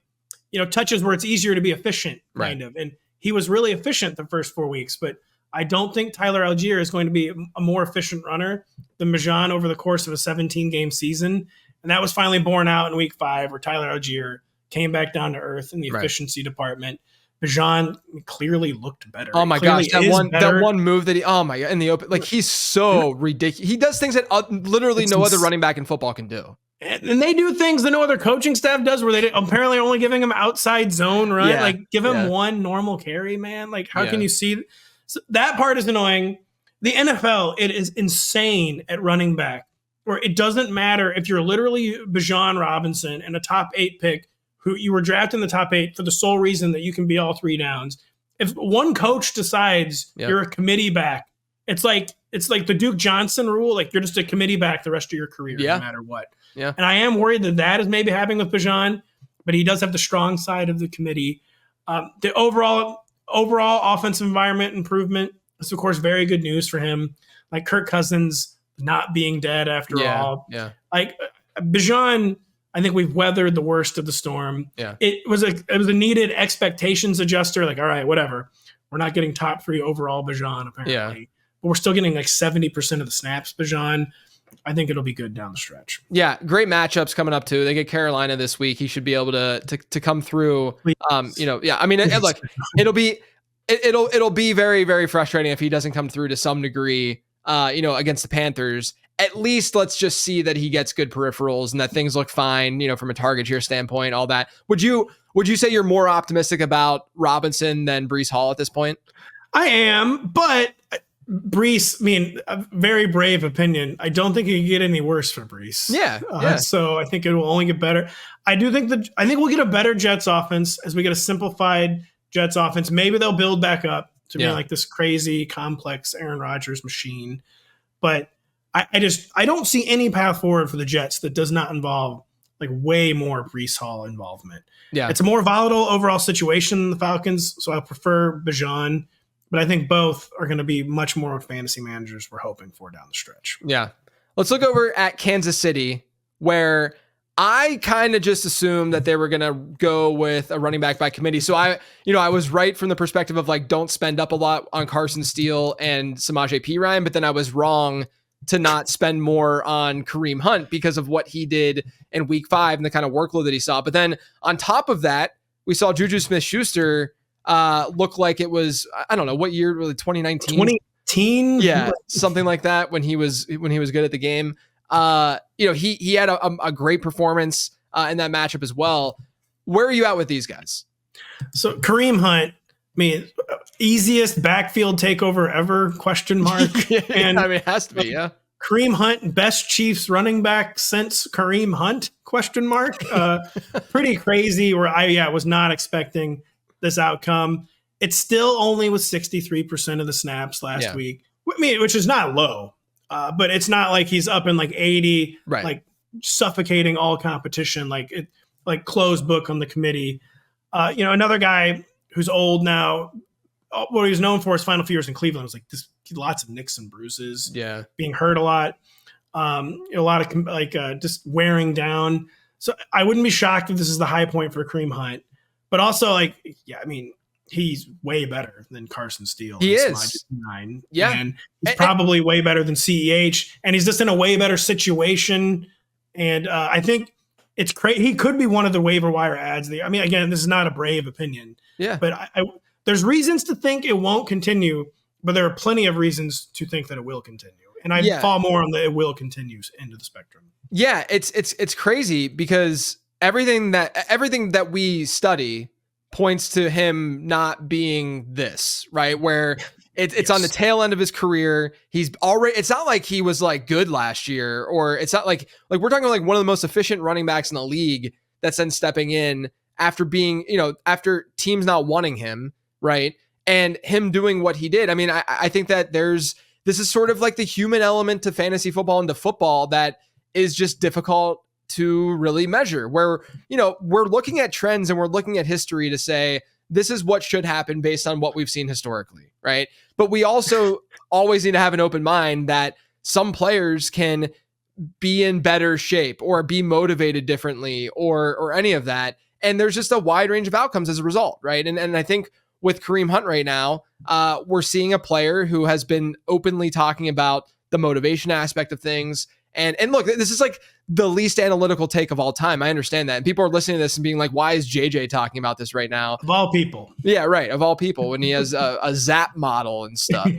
touches where it's easier to be efficient, kind of. And he was really efficient the first 4 weeks, but I don't think Tyler Algier is going to be a more efficient runner than Bijan over the course of a 17-game season. And that was finally borne out in week 5, where Tyler Algier came back down to earth in the efficiency department. Bijan clearly looked better. Oh my gosh, that one move that in the open, like he's so ridiculous. He does things that literally no other running back in football can do. And they do things that no other coaching staff does, where they apparently only giving him outside zone, right? Yeah, like give him one normal carry, man. Like how can you see? So that part is annoying. The NFL, it is insane at running back, where it doesn't matter if you're literally Bijan Robinson and a top 8 pick who you were drafted in the top 8 for the sole reason that you can be all 3 downs. If one coach decides you're a committee back, it's like the Duke Johnson rule. Like you're just a committee back the rest of your career, no matter what. Yeah. And I am worried that is maybe happening with Bijan, but he does have the strong side of the committee. The overall offensive environment improvement is, of course, very good news for him. Like Kirk Cousins not being dead after all. Yeah. Like Bijan, I think we've weathered the worst of the storm. Yeah. It was a needed expectations adjuster. Like, all right, whatever. We're not getting top 3 overall Bijan, apparently. Yeah. But we're still getting like 70% of the snaps Bijan. I think it'll be good down the stretch. Yeah, great matchups coming up too. They get Carolina this week. He should be able to come through. I mean, look, it'll be very, very frustrating if he doesn't come through to some degree. Against the Panthers. At least let's just see that he gets good peripherals and that things look fine, from a target share standpoint, all that. Would you say you're more optimistic about Robinson than Breece Hall at this point? I am, but Breece, a very brave opinion. I don't think it can get any worse for Breece. Yeah. So I think it will only get better. I think we'll get a better Jets offense as we get a simplified Jets offense. Maybe they'll build back up to be like this crazy, complex Aaron Rodgers machine. But I don't see any path forward for the Jets that does not involve like way more Breece Hall involvement. Yeah. It's a more volatile overall situation than the Falcons, so I prefer Bijan. But I think both are going to be much more fantasy managers we're hoping for down the stretch. Yeah. Let's look over at Kansas City, where I kind of just assumed that they were going to go with a running back by committee. So I was right from the perspective of like, don't spend up a lot on Carson Steele and Samaje Perine, but then I was wrong to not spend more on Kareem Hunt because of what he did in week 5 and the kind of workload that he saw. But then on top of that, we saw Juju Smith-Schuster look like it was, I don't know what year, really 2019. 2018? Yeah, something like that when he was good at the game. He had a great performance in that matchup as well. Where are you at with these guys? So Kareem Hunt, easiest backfield takeover ever, question mark. And it has to be, yeah. Kareem Hunt, best Chiefs running back since Kareem Hunt, question mark. Pretty crazy, where I was not expecting this outcome. It still only was 63% of the snaps last week. Which is not low. But it's not like he's up in like 80, right, like suffocating all competition, like closed book on the committee. Another guy who's old now, what he was known for his final few years in Cleveland was like lots of nicks and bruises, being hurt a lot, a lot of just wearing down. So I wouldn't be shocked if this is the high point for Kareem Hunt, but also he's way better than Carson Steele. He is. And he's probably way better than CEH, and he's just in a way better situation. And I think it's crazy. He could be one of the waiver wire ads. Again, this is not a brave opinion. Yeah. But there's reasons to think it won't continue, but there are plenty of reasons to think that it will continue. And I fall more on the it will continue end of the spectrum. Yeah, it's crazy because everything that we study points to him not being this, right? Where it's on the tail end of his career. He's already, it's not like he was like good last year, or it's not like we're talking like one of the most efficient running backs in the league that's then stepping in after being, after teams not wanting him, right? And him doing what he did. I think that this is sort of like the human element to fantasy football and to football that is just difficult to really measure, where, we're looking at trends and we're looking at history to say this is what should happen based on what we've seen historically, right? But we also always need to have an open mind that some players can be in better shape or be motivated differently or any of that. And there's just a wide range of outcomes as a result, right? And I think with Kareem Hunt right now, we're seeing a player who has been openly talking about the motivation aspect of things. And look, this is like the least analytical take of all time. I understand that. And people are listening to this and being like, why is JJ talking about this right now? Of all people. Yeah, right. Of all people, when he has a Zap model and stuff.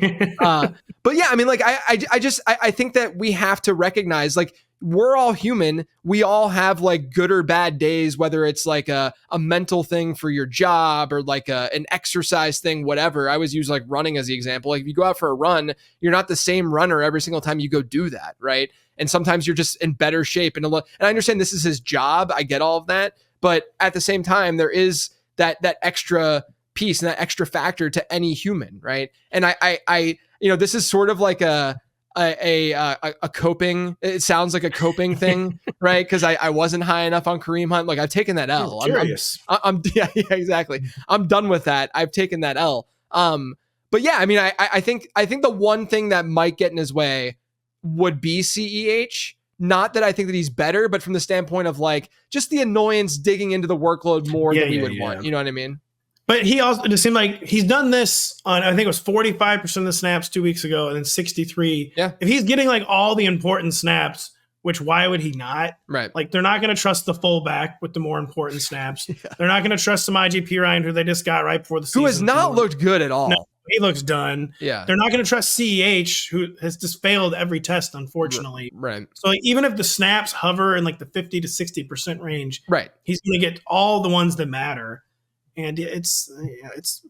But yeah, I mean, like, I think that we have to recognize, like, we're all human. We all have like good or bad days, whether it's like a mental thing for your job or like an exercise thing, whatever. I always use like running as the example. Like if you go out for a run, you're not the same runner every single time you go do that, right? And sometimes you're just in better shape. And I understand this is his job. I get all of that. But at the same time, there is that extra piece and that extra factor to any human, right? And I this is sort of like a coping, it sounds like a coping thing, right? Because I wasn't high enough on Kareem Hunt. Like I've taken that L. I'm yeah, exactly. I'm done with that. I've taken that L. But yeah, I mean, I think the one thing that might get in his way would be CEH. Not that I think that he's better, but from the standpoint of like just the annoyance digging into the workload more than we would want. You know what I mean? But he also, it seemed like he's done this on, I think it was 45% of the snaps 2 weeks ago and then 63. Yeah. If he's getting like all the important snaps, which why would he not? Right. Like they're not going to trust the fullback with the more important snaps. Yeah. They're not going to trust some IGP Ryan who they just got right before the season. Who has not looked good at all. No, he looks done. Yeah. They're not going to trust CEH who has just failed every test, unfortunately. Right. So like, even if the snaps hover in like the 50 to 60% range, right, he's going to get all the ones that matter. And it's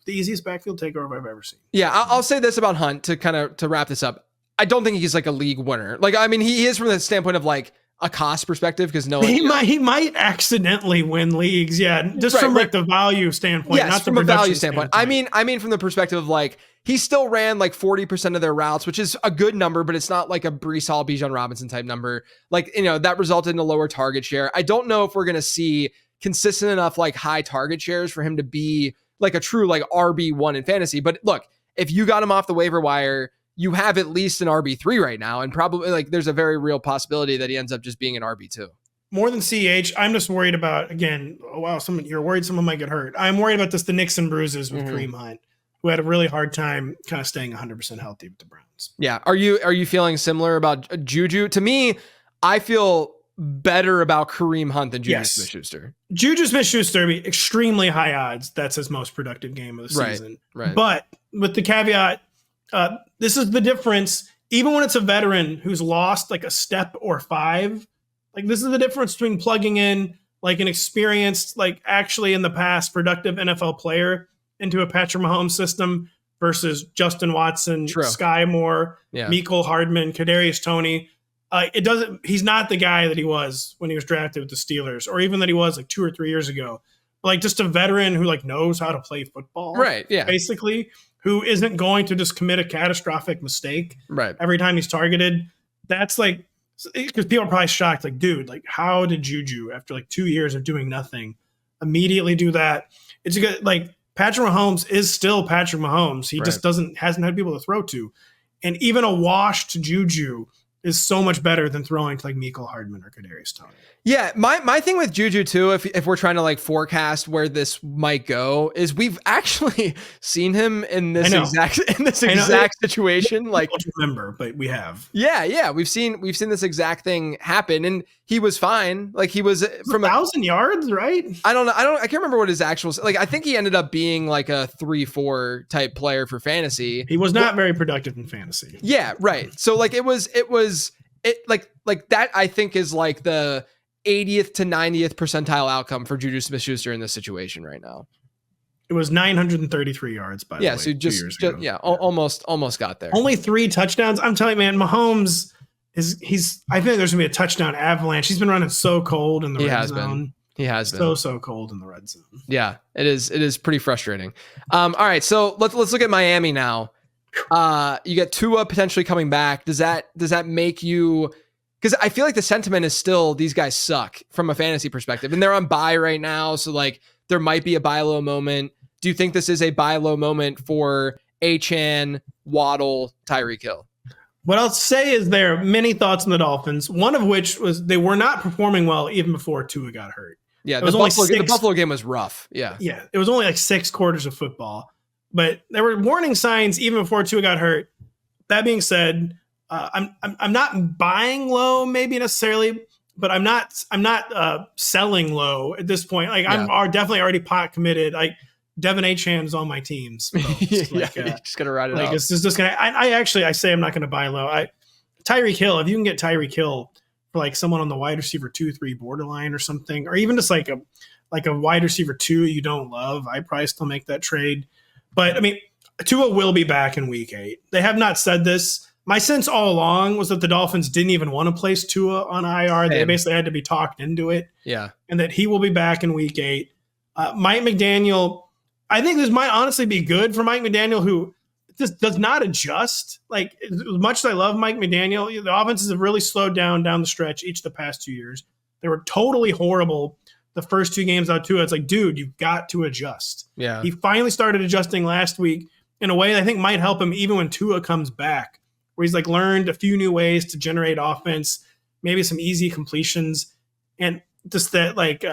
the easiest backfield takeover I've ever seen. Yeah, I'll say this about Hunt to wrap this up. I don't think he's like a league winner. Like, I mean, he is from the standpoint of like a cost perspective because no one he might accidentally win leagues. Yeah, just from like the value standpoint. Yes, not from the a value standpoint. I mean from the perspective of like he still ran like 40% of their routes, which is a good number, but it's not like a Breece Hall, Bijan Robinson type number. Like, that resulted in a lower target share. I don't know if we're gonna see consistent enough like high target shares for him to be like a true like RB1 in fantasy. But look, if you got him off the waiver wire, you have at least an RB3 right now, and probably like there's a very real possibility that he ends up just being an RB2. More than CH, I'm just worried about, again, you're worried someone might get hurt. I'm worried about the nicks and bruises with Kareem Hunt, who had a really hard time kind of staying 100% healthy with the Browns. Yeah. Are you feeling similar about Juju? To me, I feel better about Kareem Hunt than Juju Smith-Schuster. Juju Smith-Schuster be extremely high odds. That's his most productive game of the season. Right. But with the caveat, this is the difference. Even when it's a veteran who's lost like a step or 5, like this is the difference between plugging in like an experienced, like actually in the past productive NFL player into a Patrick Mahomes system versus Justin Watson, Sky Moore, Mecole Hardman, Kadarius Toney. He's not the guy that he was when he was drafted with the Steelers, or even that he was like 2 or 3 years ago. But like just a veteran who like knows how to play football. Right. Yeah. Basically, who isn't going to just commit a catastrophic mistake every time he's targeted. That's like, because people are probably shocked, like, dude, like how did Juju, after like 2 years of doing nothing, immediately do that? It's a good, like, Patrick Mahomes is still Patrick Mahomes. He just hasn't had people to throw to. And even a washed Juju is so much better than throwing to like Mecole Hardman or Kadarius Toney. Yeah, my thing with Juju too, if we're trying to like forecast where this might go, is we've actually seen him in this exact situation. Like, I don't remember, but we have. Yeah, we've seen this exact thing happen, and he was fine. Like he was from 1,000 yards, right? I don't know. I can't remember what his actual, like. I think he ended up being like a 3-4 type player for fantasy. He was not very productive in fantasy. Yeah, right. So like it was like that. I think is like the 80th to 90th percentile outcome for Juju Smith-Schuster in this situation right now. It was 933 yards, by the way. So just almost got there. Only 3 touchdowns. I'm telling you, man, Mahomes I think there's gonna be a touchdown avalanche. He's been running so cold in the red zone. He has been so cold in the red zone. Yeah, it is pretty frustrating. All right, so let's look at Miami now. You get Tua potentially coming back. Does that make you? Because I feel like the sentiment is still these guys suck from a fantasy perspective, and they're on bye right now, so like there might be a buy low moment. do you think this is a buy low moment for Achane, Waddle, Tyreek Hill? What I'll say is there are many thoughts on the Dolphins, one of which was they were not performing well even before Tua got hurt. Yeah, the Buffalo game was rough. Yeah. Yeah, it was only like 6 quarters of football. But there were warning signs even before Tua got hurt. That being said, I'm not buying low maybe necessarily, but I'm not selling low at this point. Like I'm definitely already pot committed. Like Devin Achane's on my teams. Just gonna ride it out. It's just gonna. I say I'm not gonna buy low. Tyreek Hill. If you can get Tyreek Hill for like someone on the wide receiver 2-3 borderline or something, or even just like a wide receiver 2 you don't love, I probably still make that trade. But I mean, Tua will be back in week 8. They have not said this. My sense all along was that the Dolphins didn't even want to place Tua on IR. They basically had to be talked into it. Yeah. And that he will be back in week 8. Mike McDaniel, I think this might honestly be good for Mike McDaniel, who just does not adjust. Like, as much as I love Mike McDaniel, the offenses have really slowed down the stretch each of the past 2 years. They were totally horrible the first 2 games out Tua. It's like, dude, you've got to adjust. Yeah. He finally started adjusting last week in a way that I think might help him even when Tua comes back, where he's like learned a few new ways to generate offense, maybe some easy completions, and just that like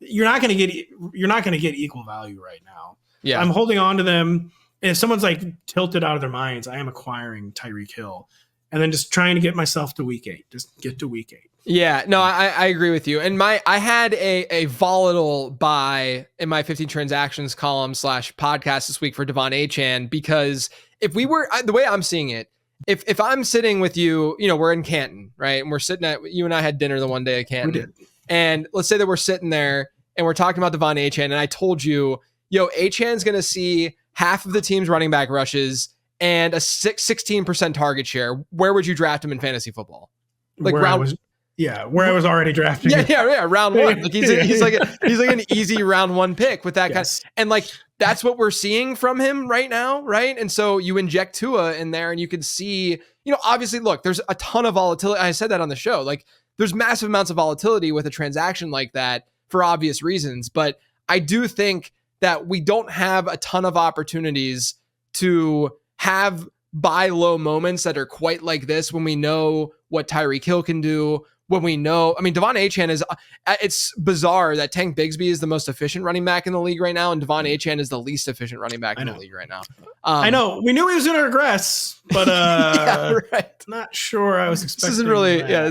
you're not going to get equal value right now. Yeah. I'm holding on to them. And if someone's like tilted out of their minds, I am acquiring Tyreek Hill and then just trying to get myself to week 8. Just get to week 8. Yeah, no, I agree with you. And I had a volatile buy in my 15 transactions column / podcast this week for Devon Achane, because if we were, the way I'm seeing it, if I'm sitting with you, we're in Canton, right? And we're sitting you and I had dinner the one day at Canton. We did. And let's say that we're sitting there and we're talking about Devon Achane, and I told you, Achane's going to see half of the team's running back rushes and a 16% target share. Where would you draft him in fantasy football? Like where I was already drafting. Yeah, round 1. Like he's like an easy round 1 pick with that kind. And like that's what we're seeing from him right now, right? And so you inject Tua in there, and you can see, obviously, look, there's a ton of volatility. I said that on the show. Like there's massive amounts of volatility with a transaction like that for obvious reasons, but I do think that we don't have a ton of opportunities to have buy low moments that are quite like this when we know what Tyreek Hill can do. When we know, Devon Achane is, it's bizarre that Tank Bigsby is the most efficient running back in the league right now, and Devon Achane is the least efficient running back in the league right now. I know. We knew he was going to regress, but not sure I was expecting. This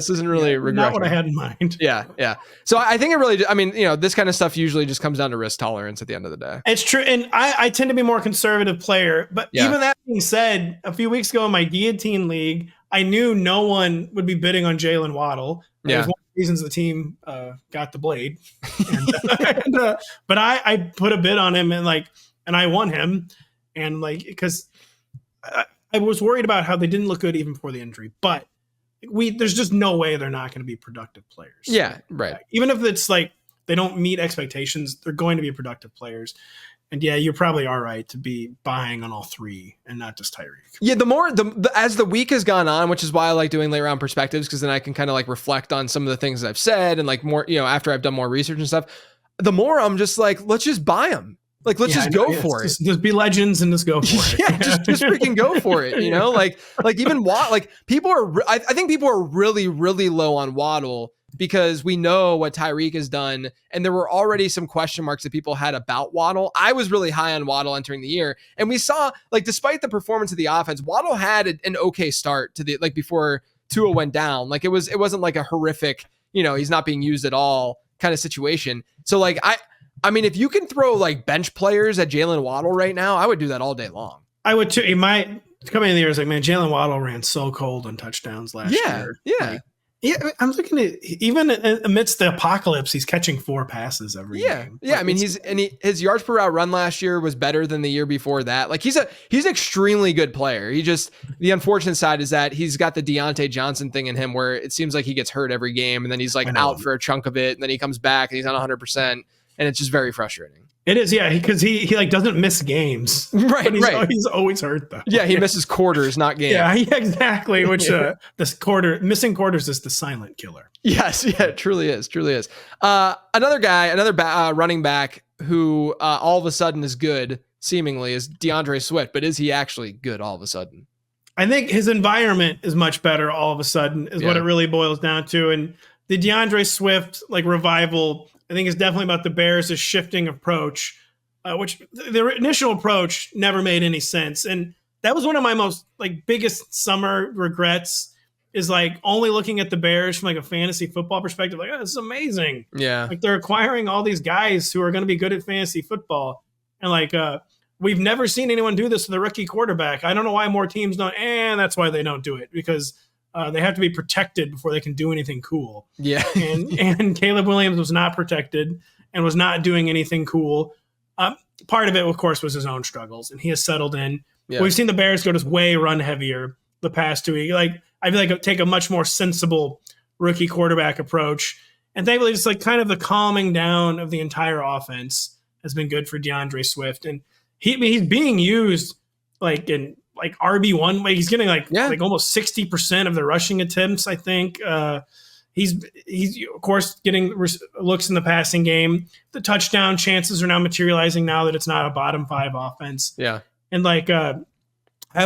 isn't really regression. Not what I had in mind. Yeah. So I think it really, this kind of stuff usually just comes down to risk tolerance at the end of the day. It's true. And I tend to be a more conservative player, but even that being said, a few weeks ago in my guillotine league, I knew no one would be bidding on Jalen Waddle. It was one of the reasons the team got the blade. But I put a bid on him and I won him. And because I was worried about how they didn't look good even before the injury. But there's just no way they're not going to be productive players. Yeah, right. Even if it's like they don't meet expectations, they're going to be productive players. And you probably are right to be buying on all 3 and not just Tyreek. Yeah, as the week has gone on, which is why I like doing late round perspectives, because then I can kind of like reflect on some of the things I've said and like more, after I've done more research and stuff. The more I'm just like, let's just buy them. Like, let's just go for it. Just be legends and just go for it. just freaking go for it. Like even Waddle. Like I think people are really, really low on Waddle, because we know what Tyreek has done. And there were already some question marks that people had about Waddle. I was really high on Waddle entering the year. And we saw, like, despite the performance of the offense, Waddle had an okay start to before Tua went down. Like it wasn't like a horrific, he's not being used at all kind of situation. So like, I mean, if you can throw like bench players at Jalen Waddle right now, I would do that all day long. I would too. He might coming in the year is like, man, Jalen Waddle ran so cold on touchdowns last year. Yeah. I'm looking at, even amidst the apocalypse, he's catching 4 passes every game. Yeah. His yards per route run last year was better than the year before that. Like he's an extremely good player. The unfortunate side is that he's got the Deontay Johnson thing in him, where it seems like he gets hurt every game and then he's like out for a chunk of it, and then he comes back and he's on 100%, and it's just very frustrating. It is, because he like doesn't miss games, right? He's always hurt though. Yeah, he misses quarters, not games. Yeah, exactly. Which missing quarters is the silent killer. Yes, it truly is. Another guy, running back who all of a sudden is good, seemingly, is DeAndre Swift. But is he actually good all of a sudden? I think his environment is much better all of a sudden, is what it really boils down to. And the DeAndre Swift revival, I think, is definitely about the Bears' shifting approach, which their initial approach never made any sense. And that was one of my most biggest summer regrets, is only looking at the Bears from a fantasy football perspective. Oh, this is amazing. Yeah. They're acquiring all these guys who are going to be good at fantasy football. And we've never seen anyone do this with a rookie quarterback. I don't know why more teams don't. And that's why they don't do it, because they have to be protected before they can do anything cool. Yeah. and Caleb Williams was not protected and was not doing anything cool. Part of it, of course, was his own struggles, and he has settled in. Yeah. We've seen the Bears go just way run heavier the past 2 weeks. I feel like take a much more sensible rookie quarterback approach. And thankfully, just kind of the calming down of the entire offense has been good for DeAndre Swift. And he's being used in RB1. He's getting almost 60% of the rushing attempts, I think. He's of course getting looks in the passing game. The touchdown chances are now materializing now that it's not a bottom 5 offense. Yeah. And I've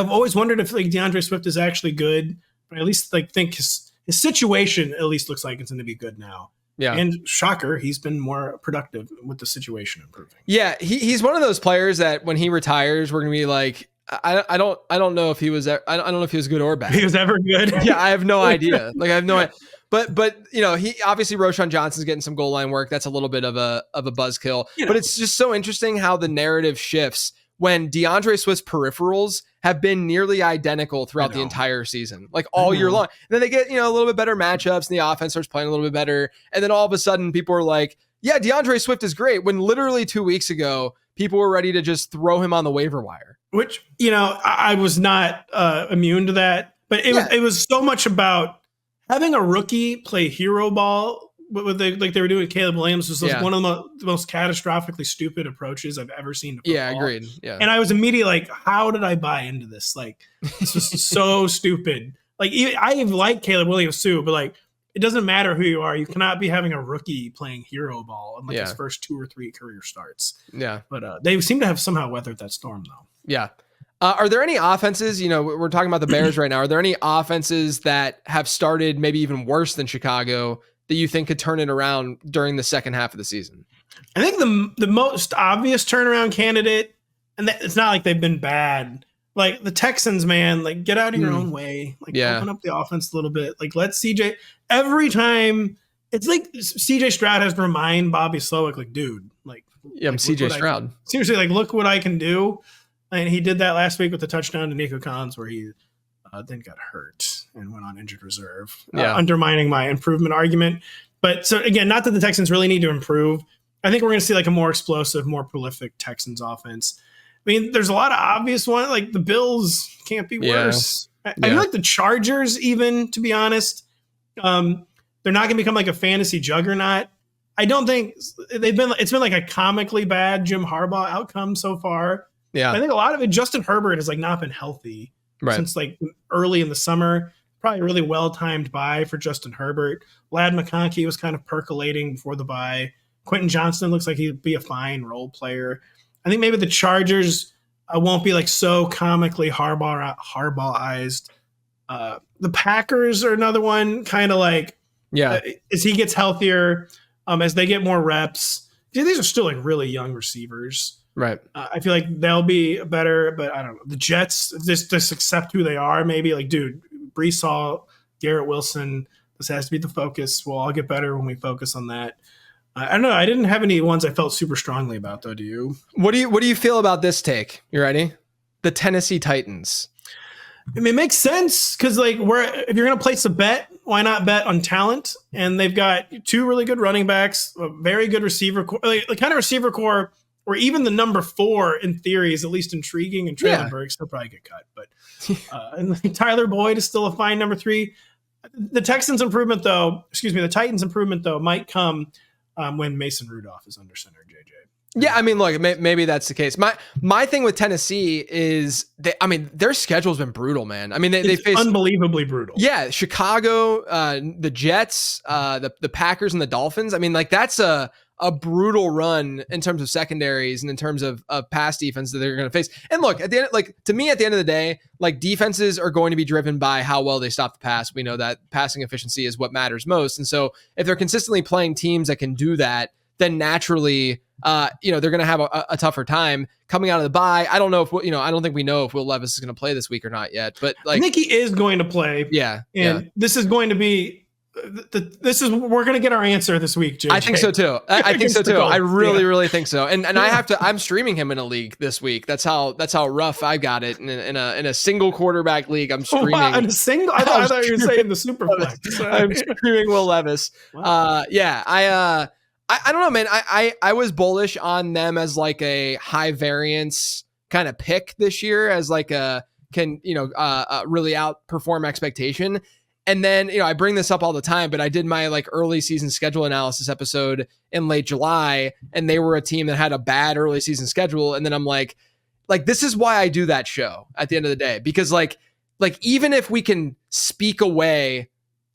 always wondered if DeAndre Swift is actually good, but I at least think his situation at least looks like it's going to be good now. Yeah. And shocker, he's been more productive with the situation improving. Yeah, he's one of those players that when he retires, we're going to be I don't know if he was I don't know if he was good or bad. He was ever good. Yeah, I have no idea. I have no idea. But he obviously Roshan Johnson's getting some goal line work. That's a little bit of a buzzkill. But it's just so interesting how the narrative shifts when DeAndre Swift's peripherals have been nearly identical throughout the entire season, all year long. And then they get, a little bit better matchups and the offense starts playing a little bit better. And then all of a sudden people are like, yeah, DeAndre Swift is great. When literally 2 weeks ago, people were ready to just throw him on the waiver wire. Which, I was not immune to that, but it was so much about having a rookie play hero ball with they were doing with Caleb Williams was one of the most catastrophically stupid approaches I've ever seen. To football. Yeah, agreed. Yeah. And I was immediately how did I buy into this? This was so stupid. I like Caleb Williams too, but it doesn't matter who you are. You cannot be having a rookie playing hero ball in his first 2 or 3 career starts. Yeah. But they seem to have somehow weathered that storm though. Yeah. Are there any offenses, we're talking about the Bears right now. Are there any offenses that have started maybe even worse than Chicago that you think could turn it around during the second half of the season? I think the most obvious turnaround candidate, and it's not like they've been bad, the Texans, man, get out of your own way. Open up the offense a little bit. Let CJ, every time, it's CJ Stroud has to remind Bobby Slowick, dude, I'm CJ Stroud. Seriously, look what I can do. And he did that last week with the touchdown to Nico Collins where he then got hurt and went on injured reserve, undermining my improvement argument. But so again, not that the Texans really need to improve. I think we're going to see a more explosive, more prolific Texans offense. I mean, there's a lot of obvious ones, the Bills can't be worse. I feel like the Chargers, even, to be honest, they're not going to become a fantasy juggernaut. I don't think it's been a comically bad Jim Harbaugh outcome so far. Yeah. I think a lot of it, Justin Herbert has not been healthy since early in the summer. Probably a really well-timed bye for Justin Herbert. Lad McConkey was kind of percolating before the bye. Quentin Johnston looks like he'd be a fine role player. I think maybe the Chargers won't be so comically Harbaugh-ized. The Packers are another one, kind of as he gets healthier, as they get more reps. These are still really young receivers. Right. I feel like they'll be better, but I don't know. The Jets, just accept who they are. Maybe dude, Brees Hall, Garrett Wilson, this has to be the focus. We'll all get better when we focus on that. I don't know. I didn't have any ones I felt super strongly about, though. Do you? What do you feel about this take? You ready? The Tennessee Titans. I mean, it makes sense because if you're going to place a bet, why not bet on talent? And they've got 2 really good running backs, a very good receiver core, the kind of receiver core where even the number 4 in theory is at least intriguing, and Traylon Burks will probably get cut. But and Tyler Boyd is still a fine number 3. The Titans improvement though might come when Mason Rudolph is under center, JJ. Yeah, I mean, look, maybe that's the case. My thing with Tennessee is their schedule's been brutal, man. I mean, they face unbelievably brutal. Yeah, Chicago, the Jets, the Packers, and the Dolphins. I mean, that's a a brutal run in terms of secondaries and in terms of pass defense that they're going to face. And look, at the end, like to me, at the end of the day, like defenses are going to be driven by how well they stop the pass. We know that passing efficiency is what matters most. And so if they're consistently playing teams that can do that, then naturally, they're going to have a tougher time coming out of the bye. I don't know if, I don't think we know if Will Levis is going to play this week or not yet, but like, I think he is going to play. Yeah. And this is going to be, we're going to get our answer this week, JJ. I think so too. I think so too. I really think so. And I'm streaming him in a league this week. That's how rough I got it in a single quarterback league. I'm streaming. Wow, in a single. I thought you were saying the Superflex. I'm streaming Will Levis. Wow. I don't know, man. I was bullish on them as like a high variance kind of pick this year, as like really outperform expectation. And then, I bring this up all the time, but I did my like early season schedule analysis episode in late July, and they were a team that had a bad early season schedule. And then I'm like, this is why I do that show at the end of the day, because like even if we can speak away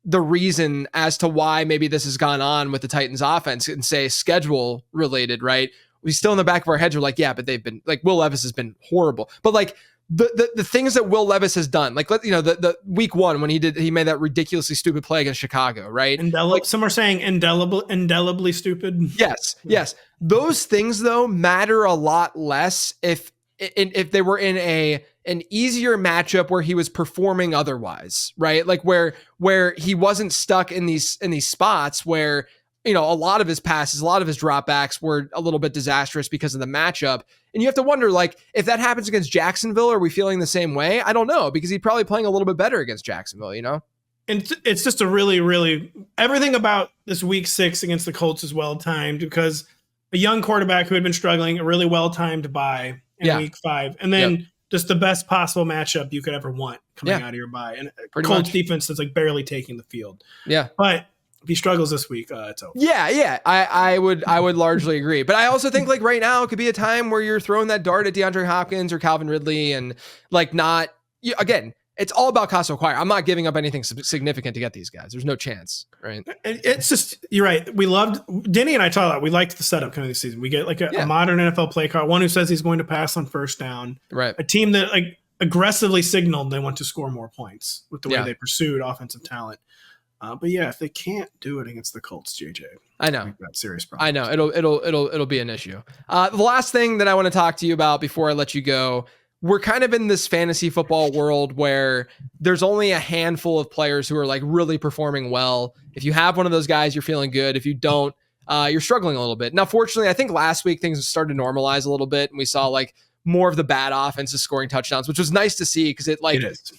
the reason as to why maybe this has gone on with the Titans offense and say schedule related, right? We still in the back of our heads are like, yeah, but they've been like, Will Levis has been horrible, but like the things that Will Levis has done, like, the week 1 when he made that ridiculously stupid play against Chicago, right? Some are saying indelibly stupid. Yes. Those things though matter a lot less if they were in an easier matchup where he was performing otherwise, right? Like where he wasn't stuck in these spots where, a lot of his passes, a lot of his dropbacks were a little bit disastrous because of the matchup. And you have to wonder, like, if that happens against Jacksonville, are we feeling the same way? I don't know, because he's probably playing a little bit better against Jacksonville, And it's just a really, really, everything about this week 6 against the Colts is well-timed, because a young quarterback who had been struggling, a really well-timed bye in week 5. And then just the best possible matchup you could ever want coming out of your bye. And Colts defense is like barely taking the field. Yeah. But if he struggles this week, it's over. Yeah. I would largely agree. But I also think like right now it could be a time where you're throwing that dart at DeAndre Hopkins or Calvin Ridley, and like again, it's all about cost to acquire. I'm not giving up anything significant to get these guys. There's no chance, right? It's just, you're right. We loved, Denny and I talked about, we liked the setup coming this season. We get like a modern NFL play card, one who says he's going to pass on first down. Right. A team that like aggressively signaled they want to score more points with the way they pursued offensive talent. But if they can't do it against the Colts, JJ, I know we've got serious problems. I know it'll be an issue. The last thing that I want to talk to you about before I let you go, we're kind of in this fantasy football world where there's only a handful of players who are like really performing well. If you have one of those guys, you're feeling good. If you don't, you're struggling a little bit. Now, fortunately, I think last week things started to normalize a little bit, and we saw like more of the bad offenses scoring touchdowns, which was nice to see because it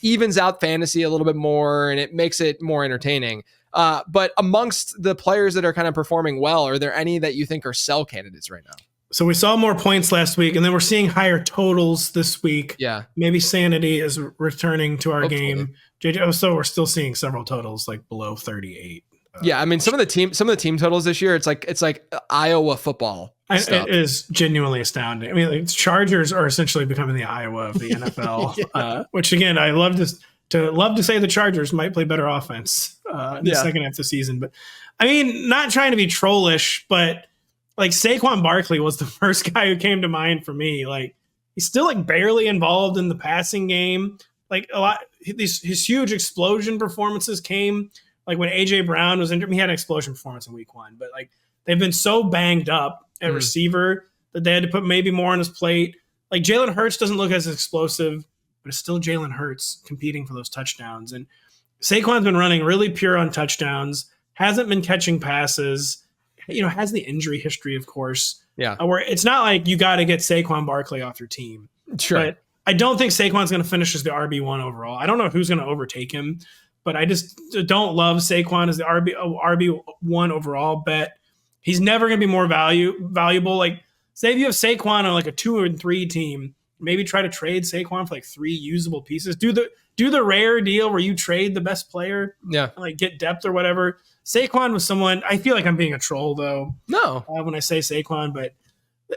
evens out fantasy a little bit more and it makes it more entertaining. But amongst the players that are kind of performing well, are there any that you think are sell candidates right now? So we saw more points last week, and then we're seeing higher totals this week. Yeah. Maybe sanity is returning to our game. JJ, so we're still seeing several totals like below 38. Yeah, I mean some of the team totals this year, it's like Iowa football. It is genuinely astounding. I mean, like, Chargers are essentially becoming the Iowa of the NFL, which again, I love to say the Chargers might play better offense in the second half of the season. But I mean, not trying to be trollish, but like Saquon Barkley was the first guy who came to mind for me. Like he's still like barely involved in the passing game. Like a lot, his huge explosion performances came like when AJ Brown was injured. He had an explosion performance in week 1, but like they've been so banged up at receiver that they had to put maybe more on his plate. Like Jalen Hurts doesn't look as explosive, but it's still Jalen Hurts competing for those touchdowns. And Saquon's been running really pure on touchdowns, hasn't been catching passes, has the injury history, of course. Yeah. Where it's not like you got to get Saquon Barkley off your team. Sure. But I don't think Saquon's going to finish as the RB1 overall. I don't know who's going to overtake him, but I just don't love Saquon as the RB1 overall bet. He's never going to be more valuable. Like, say if you have Saquon on like a 2 and 3 team, maybe try to trade Saquon for like 3 usable pieces. Do the rare deal where you trade the best player. Yeah. Like get depth or whatever. Saquon was someone, I feel like I'm being a troll though. No. When I say Saquon, but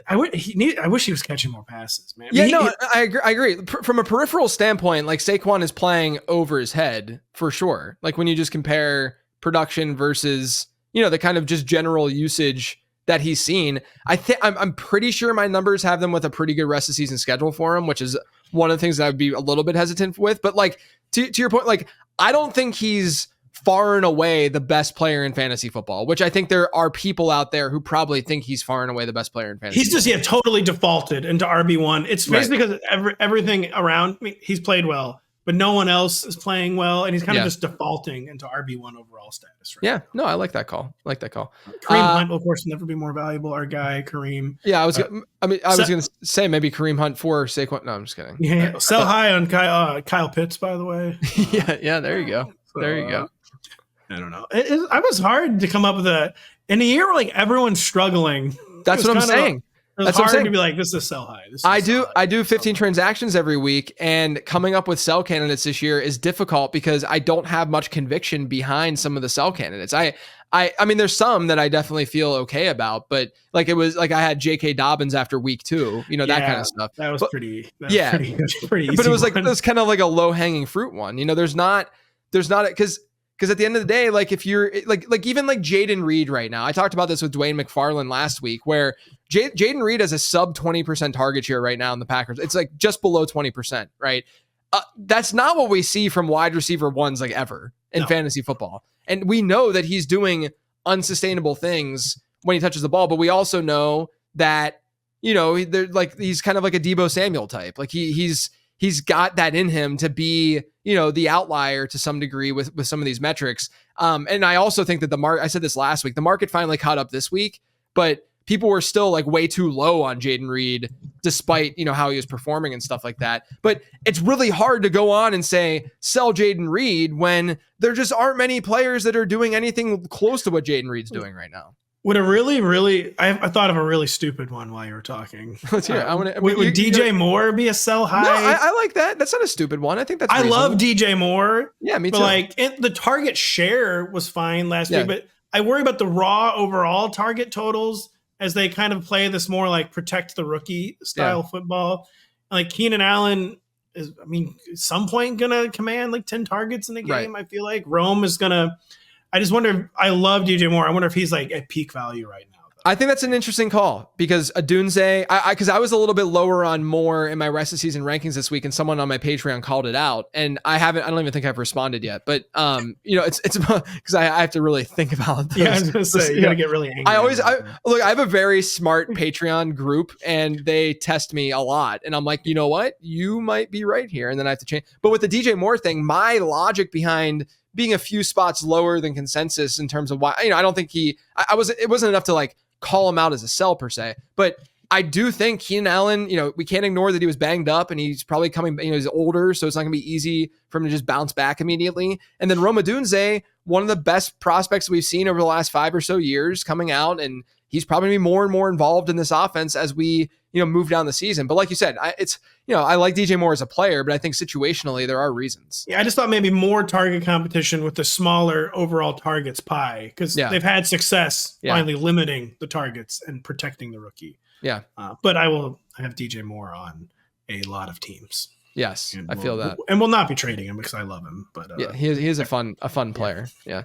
I wish he was catching more passes, man. I agree. From a peripheral standpoint, like Saquon is playing over his head for sure. Like when you just compare production versus, the kind of just general usage that he's seen. I'm pretty sure my numbers have them with a pretty good rest of season schedule for him, which is one of the things that I would be a little bit hesitant with. But like to your point, like I don't think he's far and away the best player in fantasy football, which I think there are people out there who probably think he's far and away the best player in fantasy. He's just totally defaulted into RB1. It's basically because everything around. I mean, he's played well, but no one else is playing well, and he's kind of just defaulting into RB1 overall status. Right now. No, I like that call. Kareem Hunt will, of course, never be more valuable. Our guy Kareem. Yeah, I was going to say maybe Kareem Hunt for Saquon. No, I'm just kidding. Yeah, sell high on Kyle Pitts, by the way. yeah. There you go. There you go. I don't know. I was hard to come up with in a year where like everyone's struggling. That's what I'm saying. It's hard to be like, this is sell high. I do 15 transactions every week, and coming up with sell candidates this year is difficult because I don't have much conviction behind some of the sell candidates. I mean, there's some that I definitely feel okay about, but like it was like I had J.K. Dobbins after week 2, that kind of stuff. That was pretty pretty easy. But it was like it was kind of like a low hanging fruit one. There's not because at the end of the day, like if you're like even like Jaden Reed right now, I talked about this with Dwayne McFarland last week, where Jaden Reed has a sub 20% target share right now in the Packers. It's like just below 20%, right? That's not what we see from wide receiver ones like ever in fantasy football. And we know that he's doing unsustainable things when he touches the ball, but we also know that, he's kind of like a Deebo Samuel type. Like he's got that in him to be, the outlier to some degree with some of these metrics. And I also think that I said this last week, the market finally caught up this week, but people were still like way too low on Jaden Reed, despite, how he was performing and stuff like that. But it's really hard to go on and say, sell Jaden Reed when there just aren't many players that are doing anything close to what Jaden Reed's doing right now. Would a really, I thought of a really stupid one while you were talking. Let's hear it. Would DJ Moore be a sell high? No, I like that. That's not a stupid one. I think that's reasonable. I love DJ Moore. Yeah, me too. But like the target share was fine last week, but I worry about the raw overall target totals as they kind of play this more like protect the rookie style football. Like Keenan Allen is, at some point going to command like 10 targets in a game. Right. I feel like Rome is going to. I just wonder. I love DJ Moore. I wonder if he's like at peak value right now. I think that's an interesting call because Adunze, because I was a little bit lower on Moore in my rest of season rankings this week, and someone on my Patreon called it out, and I don't even think I've responded yet. But it's because I have to really think about this. Yeah, I was gonna say you gotta get really angry. I have a very smart Patreon group, and they test me a lot, and I'm like, you know what, you might be right here, and then I have to change. But with the DJ Moore thing, my logic behind being a few spots lower than consensus in terms of why, I don't think it wasn't enough to like call him out as a sell per se, but I do think Keenan Allen, we can't ignore that he was banged up and he's probably coming, he's older, so it's not gonna be easy for him to just bounce back immediately. And then Rome Odunze, one of the best prospects we've seen over the last 5 or so years coming out, and he's probably gonna be more and more involved in this offense as we, move down the season. But like you said, I like DJ Moore as a player, but I think situationally there are reasons. Yeah, I just thought maybe more target competition with the smaller overall targets pie, because they've had success finally limiting the targets and protecting the rookie. Yeah. But I have DJ Moore on a lot of teams. Yes, I feel that. And we'll not be trading him because I love him. But he is a fun player. Yeah.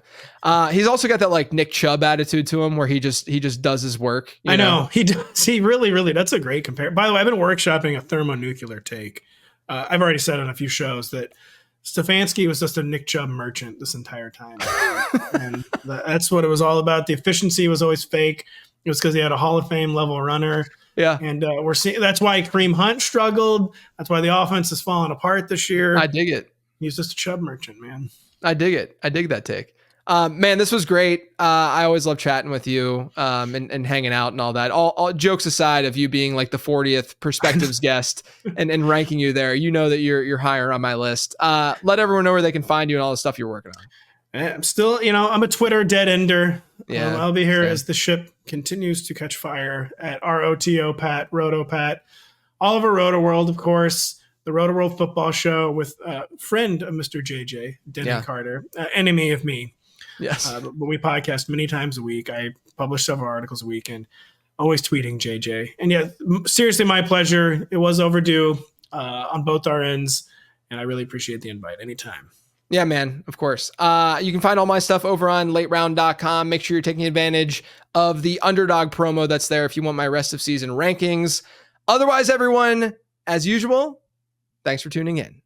He's also got that like Nick Chubb attitude to him where he just does his work. I know. He does. He really, that's a great compare. By the way, I've been workshopping a thermonuclear take. I've already said on a few shows that Stefanski was just a Nick Chubb merchant this entire time. And that's what it was all about. The efficiency was always fake. It was because he had a Hall of Fame level runner. Yeah. And we're seeing that's why Kareem Hunt struggled. That's why the offense has fallen apart this year. I dig it. He's just a Chubb merchant, man. I dig it. I dig that take. Man, this was great. I always love chatting with you and hanging out and all that. All jokes aside of you being like the 40th Perspectives guest and ranking you there, that you're higher on my list. Let everyone know where they can find you and all the stuff you're working on. I'm still, I'm a Twitter dead ender. Yeah, I'll be here as the ship continues to catch fire at ROTOPAT, RotoPat, Oliver Rotoworld, of course, the Rotoworld football show with a friend of Mr. JJ, Denny Carter, enemy of me. Yes. But we podcast many times a week. I publish several articles a week and always tweeting JJ. And seriously, my pleasure. It was overdue on both our ends. And I really appreciate the invite anytime. Yeah, man, of course. You can find all my stuff over on lateround.com. Make sure you're taking advantage of the underdog promo that's there if you want my rest of season rankings. Otherwise, everyone, as usual, thanks for tuning in.